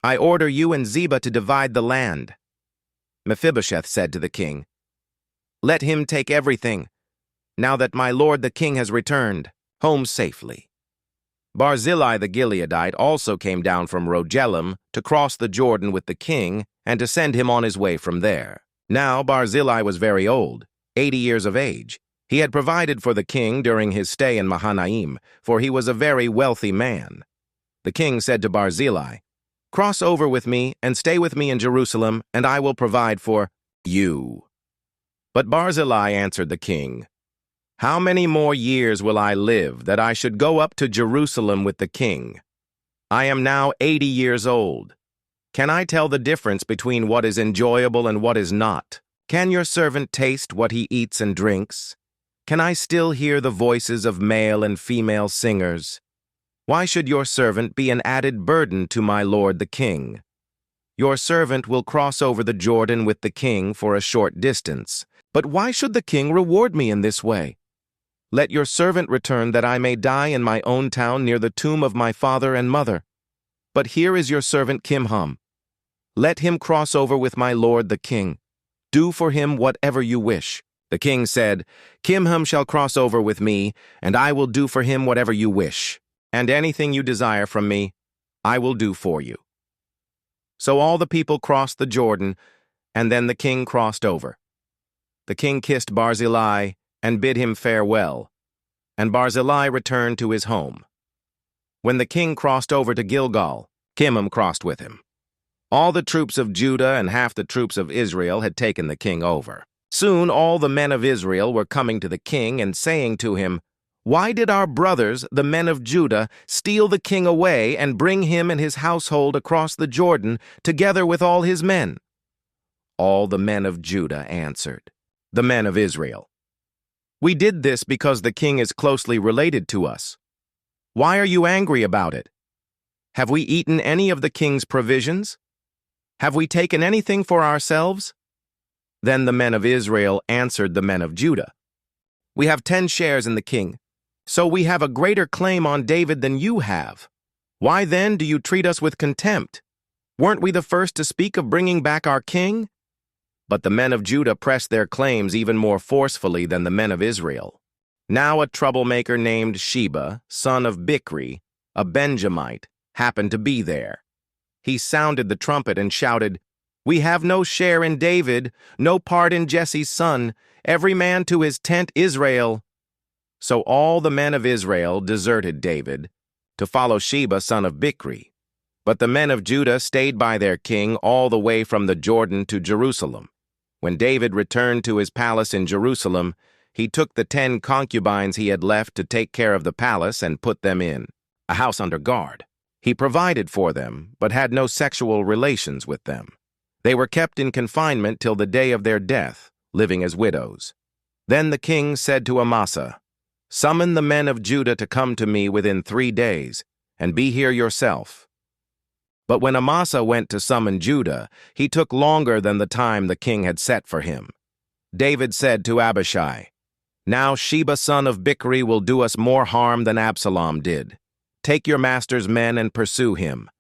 I order you and Ziba to divide the land." Mephibosheth said to the king, "Let him take everything, now that my lord the king has returned home safely." Barzillai the Gileadite also came down from Rogelim to cross the Jordan with the king and to send him on his way from there. Now Barzillai was very old, 80 years of age. He had provided for the king during his stay in Mahanaim, for he was a very wealthy man. The king said to Barzillai, "Cross over with me and stay with me in Jerusalem, and I will provide for you." But Barzillai answered the king, "How many more years will I live that I should go up to Jerusalem with the king? I am now 80 years old. Can I tell the difference between what is enjoyable and what is not? Can your servant taste what he eats and drinks? Can I still hear the voices of male and female singers? Why should your servant be an added burden to my lord the king? Your servant will cross over the Jordan with the king for a short distance. But why should the king reward me in this way? Let your servant return that I may die in my own town near the tomb of my father and mother. But here is your servant Kimham. Let him cross over with my lord the king. Do for him whatever you wish." The king said, "Kimham shall cross over with me, and I will do for him whatever you wish. And anything you desire from me, I will do for you." So all the people crossed the Jordan, and then the king crossed over. The king kissed Barzillai and bid him farewell, and Barzillai returned to his home. When the king crossed over to Gilgal, Kimham crossed with him. All the troops of Judah and half the troops of Israel had taken the king over. Soon all the men of Israel were coming to the king and saying to him, "Why did our brothers, the men of Judah, steal the king away and bring him and his household across the Jordan together with all his men?" All the men of Judah answered, "The men of Israel, we did this because the king is closely related to us. Why are you angry about it? Have we eaten any of the king's provisions? Have we taken anything for ourselves?" Then the men of Israel answered the men of Judah, "We have 10 shares in the king, so we have a greater claim on David than you have. Why then do you treat us with contempt? Weren't we the first to speak of bringing back our king? But the men of Judah pressed their claims even more forcefully than the men of Israel. Now a troublemaker named Sheba, son of Bichri, a Benjamite, happened to be there. He sounded the trumpet and shouted, "We have no share in David, no part in Jesse's son, every man to his tent Israel." So all the men of Israel deserted David to follow Sheba, son of Bichri. But the men of Judah stayed by their king all the way from the Jordan to Jerusalem. When David returned to his palace in Jerusalem, he took the 10 concubines he had left to take care of the palace and put them in a house under guard. He provided for them, but had no sexual relations with them. They were kept in confinement till the day of their death, living as widows. Then the king said to Amasa, "Summon the men of Judah to come to me within 3 days, and be here yourself." But when Amasa went to summon Judah, he took longer than the time the king had set for him. David said to Abishai, "Now Sheba son of Bichri will do us more harm than Absalom did. Take your master's men and pursue him,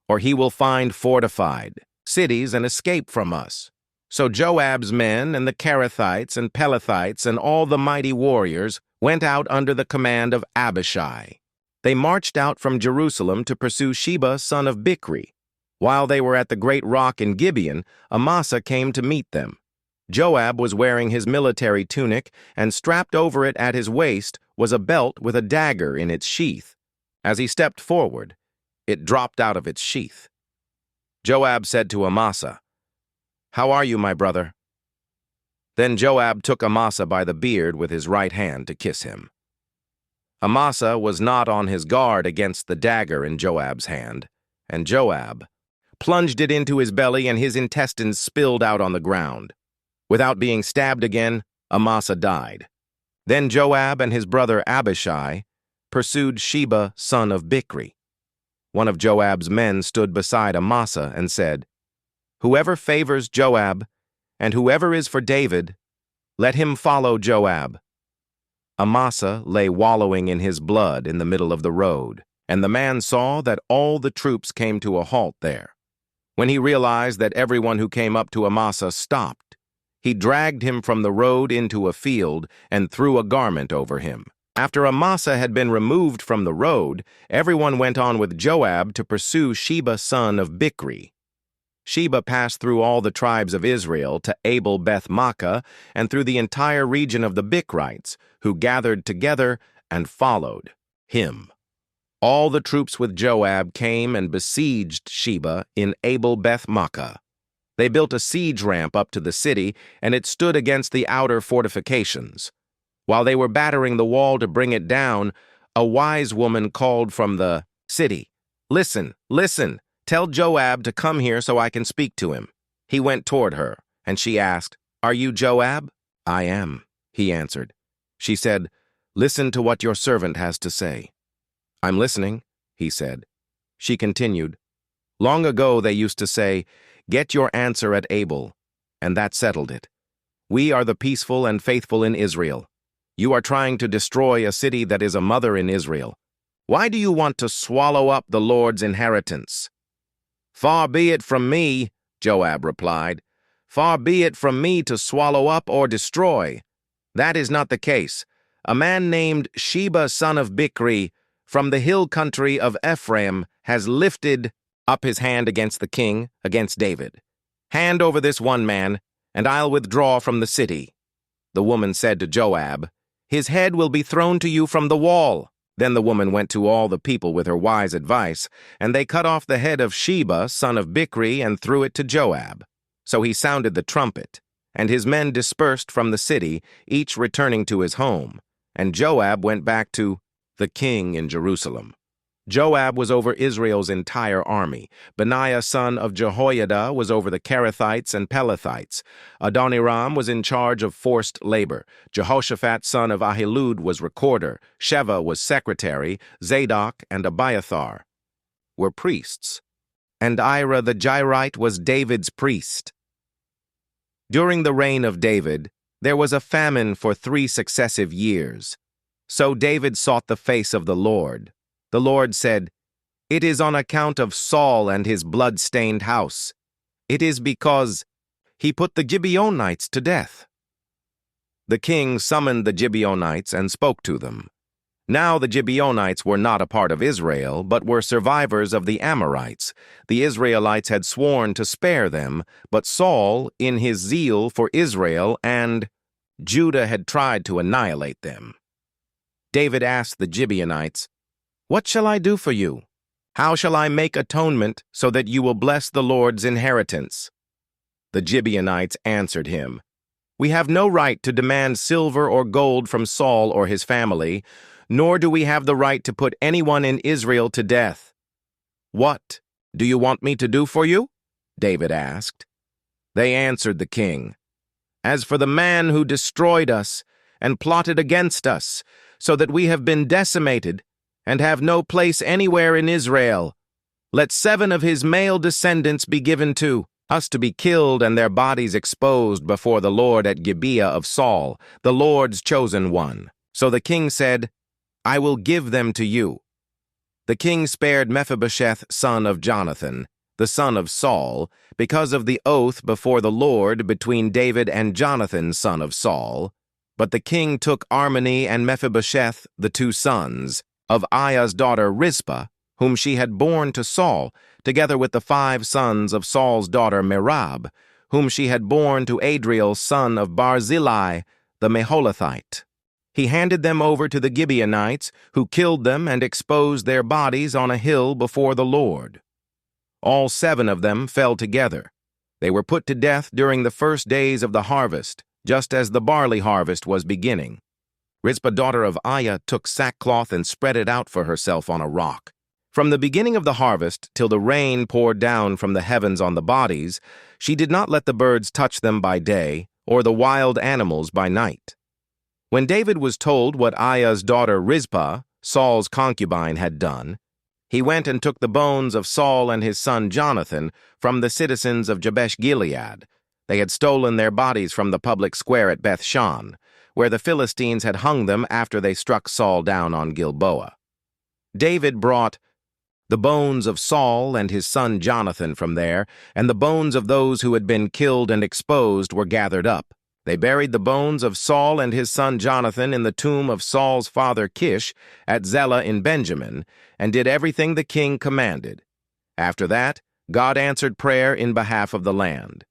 or he will find fortified cities and escape from us." So Joab's men and the Kerethites and Pelethites and all the mighty warriors went out under the command of Abishai. They marched out from Jerusalem to pursue Sheba son of Bichri. While they were at the great rock in Gibeon, Amasa came to meet them. Joab was wearing his military tunic, and strapped over it at his waist was a belt with a dagger in its sheath. As he stepped forward, it dropped out of its sheath. Joab said to Amasa, "How are you, my brother?" Then Joab took Amasa by the beard with his right hand to kiss him. Amasa was not on his guard against the dagger in Joab's hand, and Joab plunged it into his belly, and his intestines spilled out on the ground. Without being stabbed again, Amasa died. Then Joab and his brother Abishai pursued Sheba son of Bichri. One of Joab's men stood beside Amasa and said, "Whoever favors Joab, and whoever is for David, let him follow Joab." Amasa lay wallowing in his blood in the middle of the road, and the man saw that all the troops came to a halt there. When he realized that everyone who came up to Amasa stopped, he dragged him from the road into a field and threw a garment over him. After Amasa had been removed from the road, everyone went on with Joab to pursue Sheba son of Bichri. Sheba passed through all the tribes of Israel to Abel Beth-Maachah and through the entire region of the Bichrites, who gathered together and followed him. All the troops with Joab came and besieged Sheba in Abel Beth-Maachah. They built a siege ramp up to the city, and it stood against the outer fortifications. While they were battering the wall to bring it down, a wise woman called from the city, "Listen, listen! Tell Joab to come here so I can speak to him." He went toward her, and she asked, "Are you Joab?" "I am," he answered. She said, "Listen to what your servant has to say." "I'm listening," he said. She continued, "Long ago they used to say, 'Get your answer at Abel,' and that settled it. We are the peaceful and faithful in Israel. You are trying to destroy a city that is a mother in Israel. Why do you want to swallow up the Lord's inheritance?" "Far be it from me," Joab replied. "Far be it from me to swallow up or destroy. That is not the case. A man named Sheba son of Bichri from the hill country of Ephraim has lifted up his hand against the king, against David. Hand over this one man, and I'll withdraw from the city." The woman said to Joab, "His head will be thrown to you from the wall." Then the woman went to all the people with her wise advice, and they cut off the head of Sheba, son of Bichri, and threw it to Joab. So he sounded the trumpet, and his men dispersed from the city, each returning to his home, and Joab went back to the king in Jerusalem. Joab was over Israel's entire army. Benaiah son of Jehoiada was over the Kerethites and Pelethites. Adoniram was in charge of forced labor. Jehoshaphat son of Ahilud was recorder. Sheva was secretary. Zadok and Abiathar were priests. And Ira the Jairite was David's priest. During the reign of David, there was a famine for 3 successive years. So David sought the face of the Lord. The Lord said, "It is on account of Saul and his blood-stained house. It is because he put the Gibeonites to death. The king summoned the Gibeonites and spoke to them. Now the Gibeonites were not a part of Israel, but were survivors of the Amorites. The Israelites had sworn to spare them, but Saul, in his zeal for Israel and Judah, had tried to annihilate them. David asked the Gibeonites, "What shall I do for you? How shall I make atonement so that you will bless the Lord's inheritance?" The Gibeonites answered him, "We have no right to demand silver or gold from Saul or his family, nor do we have the right to put anyone in Israel to death." "What do you want me to do for you?" David asked. They answered the king, "As for the man who destroyed us and plotted against us, so that we have been decimated and have no place anywhere in Israel, let 7 of his male descendants be given to us to be killed and their bodies exposed before the Lord at Gibeah of Saul, the Lord's chosen one." So the king said, "I will give them to you." The king spared Mephibosheth, son of Jonathan, the son of Saul, because of the oath before the Lord between David and Jonathan, son of Saul. But the king took Armoni and Mephibosheth, the 2 sons, of Aiah's daughter Rizpah, whom she had borne to Saul, together with the 5 sons of Saul's daughter Merab, whom she had borne to Adriel, son of Barzillai, the Meholathite. He handed them over to the Gibeonites, who killed them and exposed their bodies on a hill before the Lord. All 7 of them fell together. They were put to death during the first days of the harvest, just as the barley harvest was beginning. Rizpah, daughter of Aiah, took sackcloth and spread it out for herself on a rock. From the beginning of the harvest till the rain poured down from the heavens on the bodies, she did not let the birds touch them by day, or the wild animals by night. When David was told what Aiah's daughter Rizpah, Saul's concubine, had done, he went and took the bones of Saul and his son Jonathan from the citizens of Jabesh-Gilead. They had stolen their bodies from the public square at Beth-shan, where the Philistines had hung them after they struck Saul down on Gilboa. David brought the bones of Saul and his son Jonathan from there, and the bones of those who had been killed and exposed were gathered up. They buried the bones of Saul and his son Jonathan in the tomb of Saul's father Kish at Zelah in Benjamin, and did everything the king commanded. After that, God answered prayer in behalf of the land.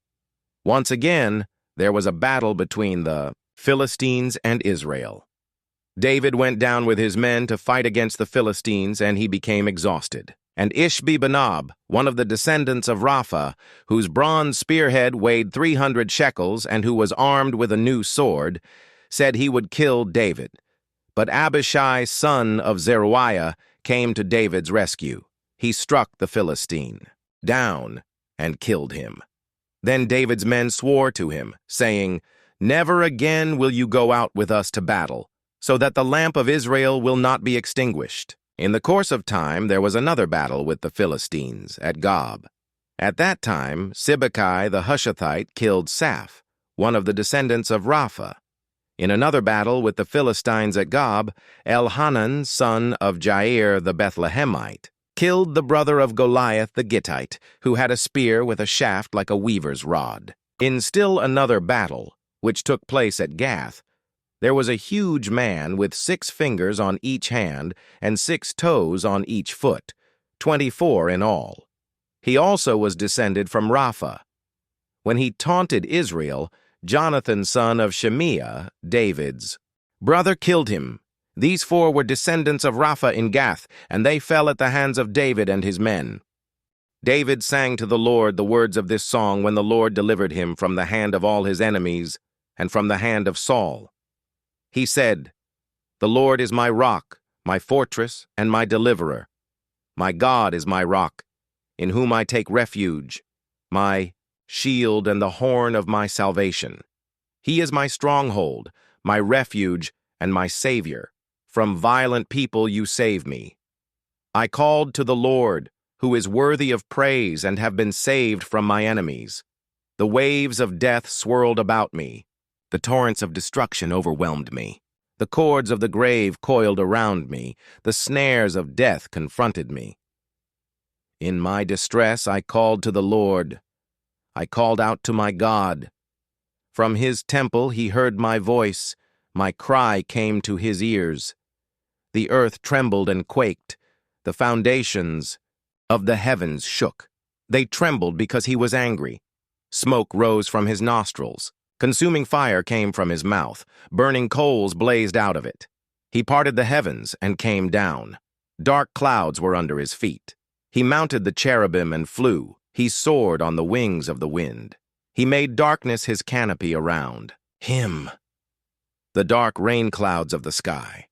Once again, there was a battle between the Philistines and Israel. David went down with his men to fight against the Philistines, and he became exhausted. And Ishbi-Benob, one of the descendants of Rapha, whose bronze spearhead weighed 300 shekels and who was armed with a new sword, said he would kill David. But Abishai, son of Zeruiah, came to David's rescue. He struck the Philistine down and killed him. Then David's men swore to him, saying, "Never again will you go out with us to battle, so that the lamp of Israel will not be extinguished." In the course of time, there was another battle with the Philistines at Gob. At that time, Sibbecai the Hushathite killed Saph, one of the descendants of Rapha. In another battle with the Philistines at Gob, Elhanan, son of Jair the Bethlehemite, killed the brother of Goliath the Gittite, who had a spear with a shaft like a weaver's rod. In still another battle, which took place at Gath, there was a huge man with 6 fingers on each hand and 6 toes on each foot, 24 in all. He also was descended from Rapha. When he taunted Israel, Jonathan, son of Shemiah, David's brother, killed him. These 4 were descendants of Rapha in Gath, and they fell at the hands of David and his men. David sang to the Lord the words of this song when the Lord delivered him from the hand of all his enemies and from the hand of Saul. He said, "The Lord is my rock, my fortress, and my deliverer. My God is my rock, in whom I take refuge, my shield and the horn of my salvation. He is my stronghold, my refuge, and my Savior. From violent people you save me. I called to the Lord, who is worthy of praise, and have been saved from my enemies. The waves of death swirled about me. The torrents of destruction overwhelmed me. The cords of the grave coiled around me. The snares of death confronted me. In my distress I called to the Lord. I called out to my God. From his temple he heard my voice. My cry came to his ears. The earth trembled and quaked. The foundations of the heavens shook. They trembled because he was angry. Smoke rose from his nostrils. Consuming fire came from his mouth. Burning coals blazed out of it. He parted the heavens and came down. Dark clouds were under his feet. He mounted the cherubim and flew. He soared on the wings of the wind. He made darkness his canopy around him. The dark rain clouds of the sky.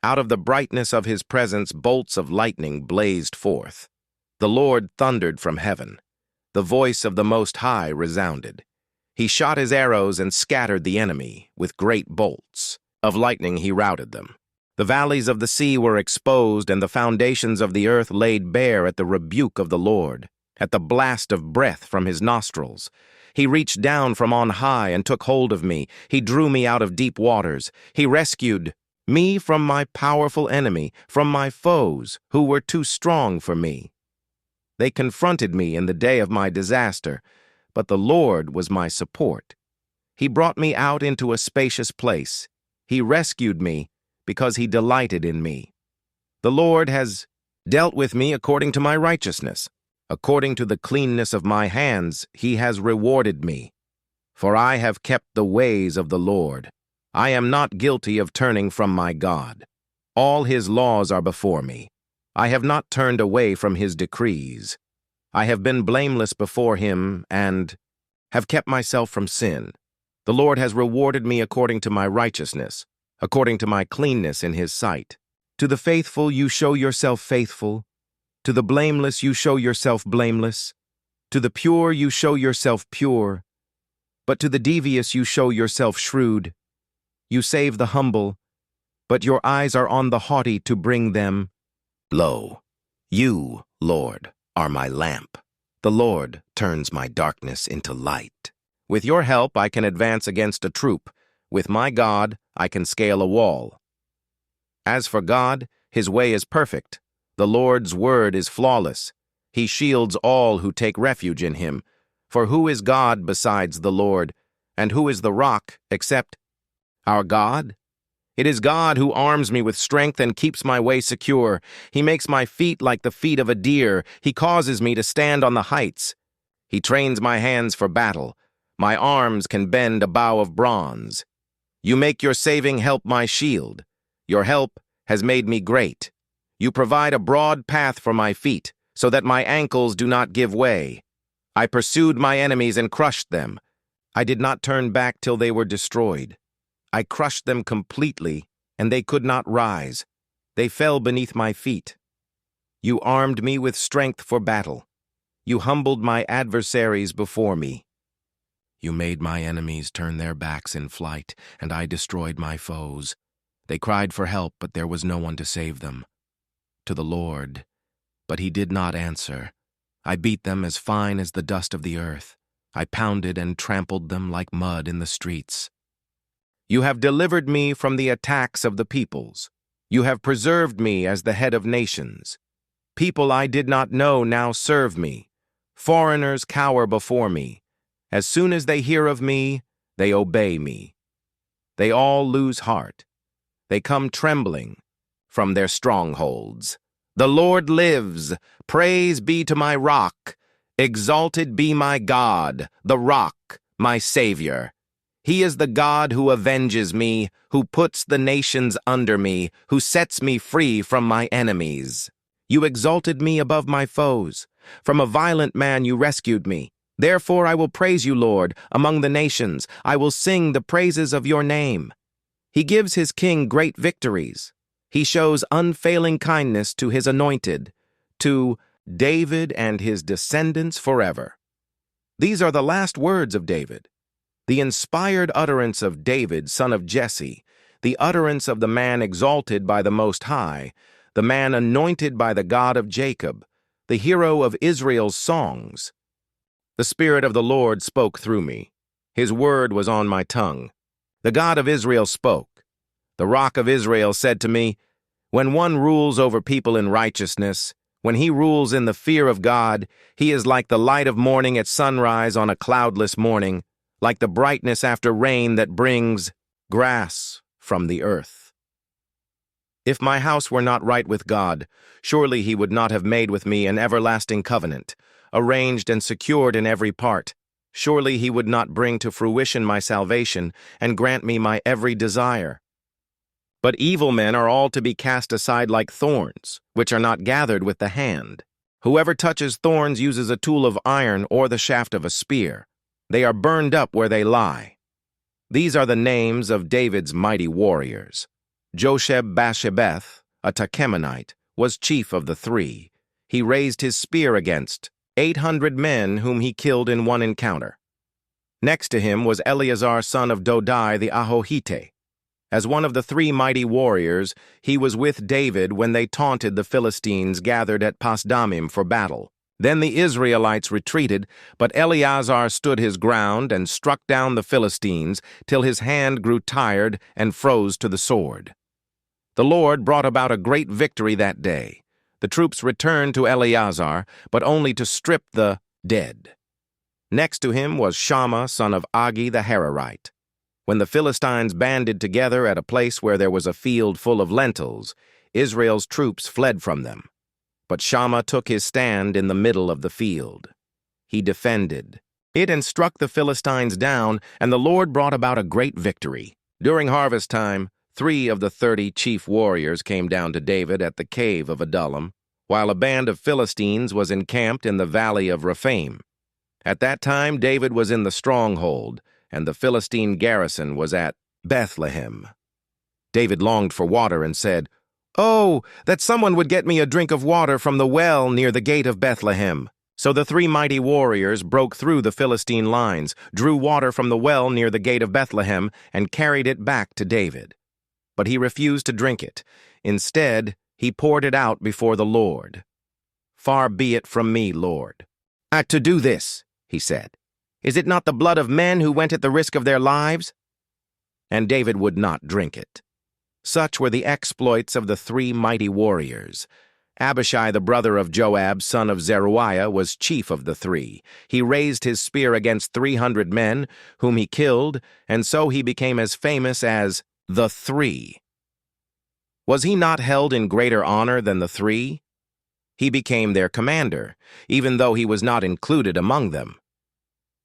Out of the brightness of his presence, bolts of lightning blazed forth. The Lord thundered from heaven. The voice of the Most High resounded. He shot his arrows and scattered the enemy. With great bolts of lightning he routed them. The valleys of the sea were exposed, and the foundations of the earth laid bare at the rebuke of the Lord, at the blast of breath from his nostrils. He reached down from on high and took hold of me. He drew me out of deep waters. He rescued me from my powerful enemy, from my foes who were too strong for me. They confronted me in the day of my disaster, but the Lord was my support. He brought me out into a spacious place. He rescued me because he delighted in me. The Lord has dealt with me according to my righteousness. According to the cleanness of my hands, he has rewarded me. For I have kept the ways of the Lord. I am not guilty of turning from my God. All his laws are before me. I have not turned away from his decrees. I have been blameless before him and have kept myself from sin. The Lord has rewarded me according to my righteousness, according to my cleanness in his sight. To the faithful you show yourself faithful. To the blameless you show yourself blameless. To the pure you show yourself pure. But to the devious you show yourself shrewd. You save the humble, but your eyes are on the haughty to bring them low. You, Lord, are my lamp. The Lord turns my darkness into light. With your help I can advance against a troop. With my God I can scale a wall. As for God, his way is perfect. The Lord's word is flawless. He shields all who take refuge in him. For who is God besides the Lord? And who is the rock except our God? It is God who arms me with strength and keeps my way secure. He makes my feet like the feet of a deer. He causes me to stand on the heights. He trains my hands for battle. My arms can bend a bow of bronze. You make your saving help my shield. Your help has made me great. You provide a broad path for my feet, so that my ankles do not give way. I pursued my enemies and crushed them. I did not turn back till they were destroyed. I crushed them completely, and they could not rise. They fell beneath my feet. You armed me with strength for battle. You humbled my adversaries before me. You made my enemies turn their backs in flight, and I destroyed my foes. They cried for help, but there was no one to save them. To the Lord, but he did not answer. I beat them as fine as the dust of the earth. I pounded and trampled them like mud in the streets. You have delivered me from the attacks of the peoples. You have preserved me as the head of nations. People I did not know now serve me. Foreigners cower before me. As soon as they hear of me, they obey me. They all lose heart. They come trembling from their strongholds. The Lord lives. Praise be to my rock. Exalted be my God, the rock, my Savior. He is the God who avenges me, who puts the nations under me, who sets me free from my enemies. You exalted me above my foes. From a violent man you rescued me. Therefore I will praise you, Lord, among the nations. I will sing the praises of your name. He gives his king great victories. He shows unfailing kindness to his anointed, to David and his descendants forever. These are the last words of David. The inspired utterance of David, son of Jesse, the utterance of the man exalted by the Most High, the man anointed by the God of Jacob, the hero of Israel's songs. The Spirit of the Lord spoke through me. His word was on my tongue. The God of Israel spoke. The Rock of Israel said to me, when one rules over people in righteousness, When he rules in the fear of God, he is like the light of morning at sunrise on a cloudless morning, like the brightness after rain that brings grass from the earth. If my house were not right with God, surely he would not have made with me an everlasting covenant, arranged and secured in every part. Surely he would not bring to fruition my salvation and grant me my every desire. But evil men are all to be cast aside like thorns, which are not gathered with the hand. Whoever touches thorns uses a tool of iron or the shaft of a spear. They are burned up where they lie. These are the names of David's mighty warriors. Josheb-Basshebeth, a Tachemonite, was chief of the three. He raised his spear against 800 men whom he killed in one encounter. Next to him was Eleazar son of Dodai the Ahohite. As one of the three mighty warriors, he was with David when they taunted the Philistines gathered at Pasdamim for battle. Then the Israelites retreated, but Eleazar stood his ground and struck down the Philistines till his hand grew tired and froze to the sword. The Lord brought about a great victory that day. The troops returned to Eleazar, but only to strip the dead. Next to him was Shammah son of Agi the Hararite. When the Philistines banded together at a place where there was a field full of lentils, Israel's troops fled from them. But Shammah took his stand in the middle of the field. He defended it and struck the Philistines down, and the Lord brought about a great victory. During harvest time, 3 of the 30 chief warriors came down to David at the cave of Adullam, while a band of Philistines was encamped in the valley of Rephaim. At that time David was in the stronghold, and the Philistine garrison was at Bethlehem. David longed for water and said, "Oh, that someone would get me a drink of water from the well near the gate of Bethlehem." So the 3 mighty warriors broke through the Philistine lines, drew water from the well near the gate of Bethlehem, and carried it back to David. But he refused to drink it. Instead, he poured it out before the Lord. "Far be it from me, Lord, to do this," he said. "Is it not the blood of men who went at the risk of their lives?" And David would not drink it. Such were the exploits of the 3 mighty warriors. Abishai, the brother of Joab, son of Zeruiah, was chief of the 3. He raised his spear against 300 men, whom he killed, and so he became as famous as the 3. Was he not held in greater honor than the 3? He became their commander, even though he was not included among them.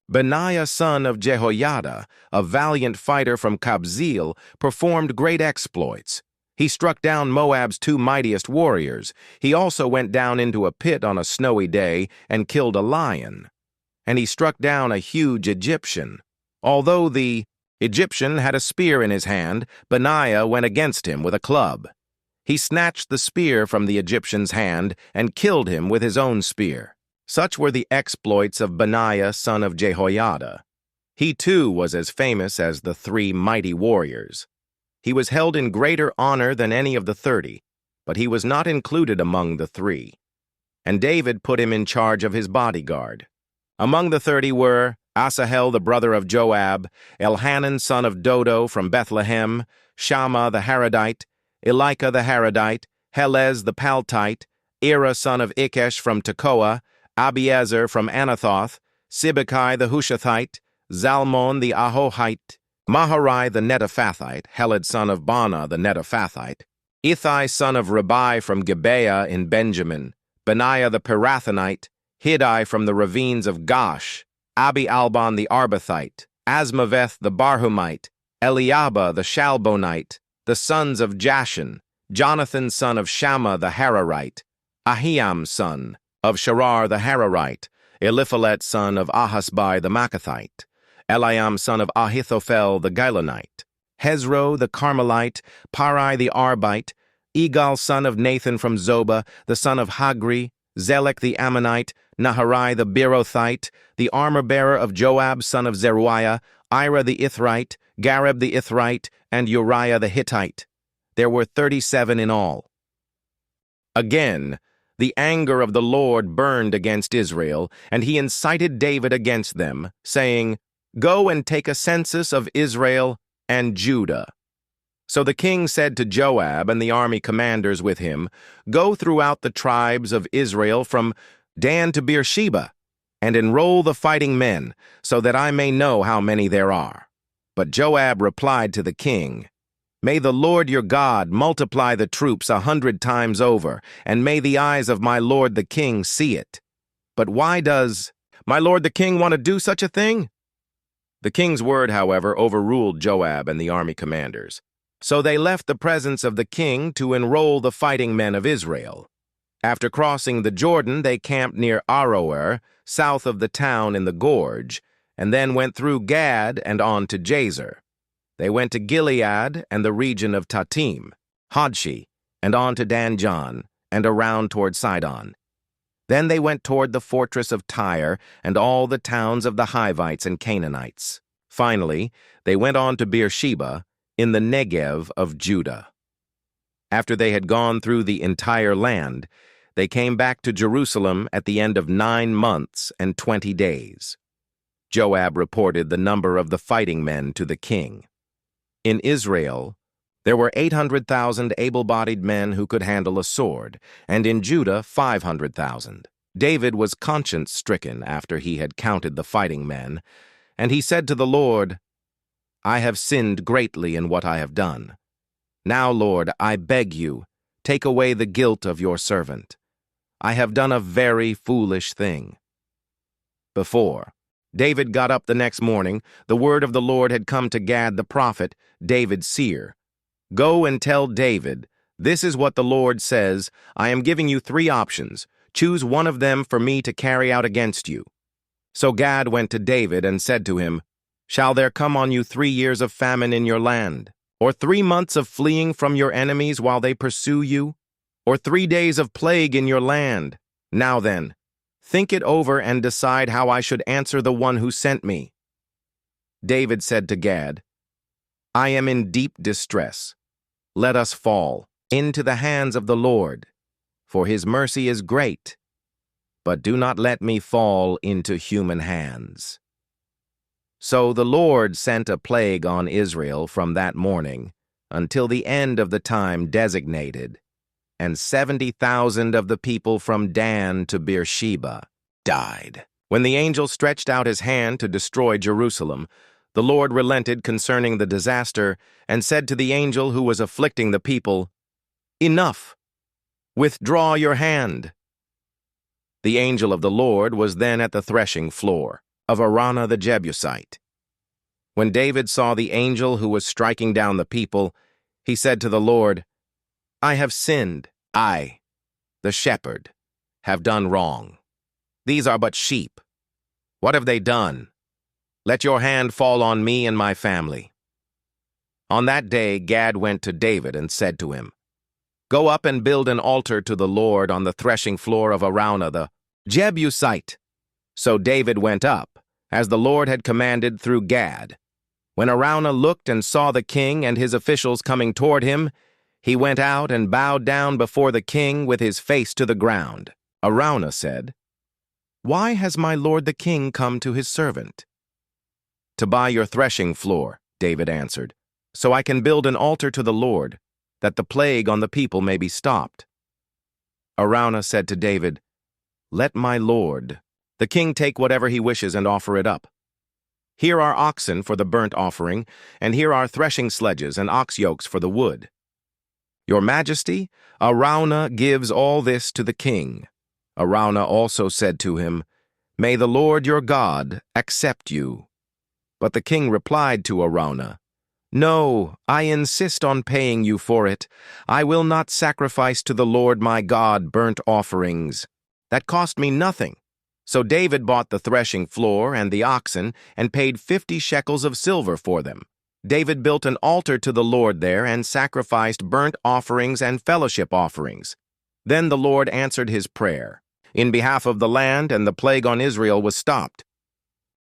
Benaiah son of Jehoiada, a valiant fighter from Kabzeel, performed great exploits. He struck down Moab's 2 mightiest warriors. He also went down into a pit on a snowy day and killed a lion. And he struck down a huge Egyptian. Although the Egyptian had a spear in his hand, Benaiah went against him with a club. He snatched the spear from the Egyptian's hand and killed him with his own spear. Such were the exploits of Benaiah son of Jehoiada. He too was as famous as the 3 mighty warriors. He was held in greater honor than any of the 30, but he was not included among the 3. And David put him in charge of his bodyguard. Among the 30 were Asahel the brother of Joab, Elhanan son of Dodo from Bethlehem, Shammah the Haradite, Elika the Haradite, Helez the Paltite, Ira son of Ikesh from Tekoa, Abiezer from Anathoth, Sibbecai the Hushathite, Zalmon the Ahohite, Maharai the Netophathite, Heled son of Baanah the Netophathite, Ithai son of Ribai from Gibeah in Benjamin, Benaiah the Pirathonite, Hiddai from the ravines of Gosh, Abi-Albon the Arbathite, Asmaveth the Barhumite, Eliabah the Shalbonite, the sons of Jashan, Jonathan son of Shammah the Hararite, Ahiam son of Sharar the Hararite, Eliphalet son of Ahasbai the Maacathite, Eliam son of Ahithophel the Gilonite, Hezro the Carmelite, Parai the Arbite, Egal son of Nathan from Zobah, the son of Hagri, Zelek the Ammonite, Naharai the Beerothite, the armor-bearer of Joab son of Zeruiah, Ira the Ithrite, Gareb the Ithrite, and Uriah the Hittite. There were 37 in all. Again, the anger of the Lord burned against Israel, and he incited David against them, saying, "Go and take a census of Israel and Judah." So the king said to Joab and the army commanders with him, "Go throughout the tribes of Israel from Dan to Beersheba, and enroll the fighting men, so that I may know how many there are." But Joab replied to the king, "May the Lord your God multiply the troops 100 times over, and may the eyes of my lord the king see it. But why does my lord the king want to do such a thing?" The king's word, however, overruled Joab and the army commanders. So they left the presence of the king to enroll the fighting men of Israel. After crossing the Jordan, they camped near Aroer, south of the town in the gorge, and then went through Gad and on to Jazer. They went to Gilead and the region of Tatim, Hodshi, and on to Danjan, and around toward Sidon. Then they went toward the fortress of Tyre and all the towns of the Hivites and Canaanites. Finally, they went on to Beersheba, in the Negev of Judah. After they had gone through the entire land, they came back to Jerusalem at the end of 9 months and 20 days. Joab reported the number of the fighting men to the king. In Israel, there were 800,000 able-bodied men who could handle a sword, and in Judah 500,000. David was conscience-stricken after he had counted the fighting men, and he said to the Lord, "I have sinned greatly in what I have done. Now, Lord, I beg you, take away the guilt of your servant. I have done a very foolish thing." Before David got up the next morning, the word of the Lord had come to Gad the prophet, David's seer. "Go and tell David, this is what the Lord says, I am giving you 3 options. Choose one of them for me to carry out against you." So Gad went to David and said to him, "Shall there come on you 3 years of famine in your land? Or 3 months of fleeing from your enemies while they pursue you? Or 3 days of plague in your land? Now then, think it over and decide how I should answer the one who sent me." David said to Gad, "I am in deep distress. Let us fall into the hands of the Lord, for his mercy is great. But do not let me fall into human hands." So the Lord sent a plague on Israel from that morning until the end of the time designated, and 70,000 of the people from Dan to Beersheba died. When the angel stretched out his hand to destroy Jerusalem, the Lord relented concerning the disaster and said to the angel who was afflicting the people, "Enough! Withdraw your hand." The angel of the Lord was then at the threshing floor of Araunah the Jebusite. When David saw the angel who was striking down the people, he said to the Lord, "I have sinned. I, the shepherd, have done wrong. These are but sheep. What have they done? Let your hand fall on me and my family." On that day Gad went to David and said to him, "Go up and build an altar to the Lord on the threshing floor of Araunah the Jebusite." So David went up, as the Lord had commanded through Gad. When Araunah looked and saw the king and his officials coming toward him, he went out and bowed down before the king with his face to the ground. Araunah said, "Why has my lord the king come to his servant?" "To buy your threshing floor," David answered, "so I can build an altar to the Lord, that the plague on the people may be stopped." Araunah said to David, "Let my lord the king take whatever he wishes and offer it up. Here are oxen for the burnt offering, and here are threshing sledges and ox yokes for the wood. Your Majesty, Araunah gives all this to the king." Araunah also said to him, "May the Lord your God accept you." But the king replied to Araunah, "No, I insist on paying you for it. I will not sacrifice to the Lord my God burnt offerings. That cost me nothing." So David bought the threshing floor and the oxen and paid 50 shekels of silver for them. David built an altar to the Lord there and sacrificed burnt offerings and fellowship offerings. Then the Lord answered his prayer in behalf of the land, and the plague on Israel was stopped.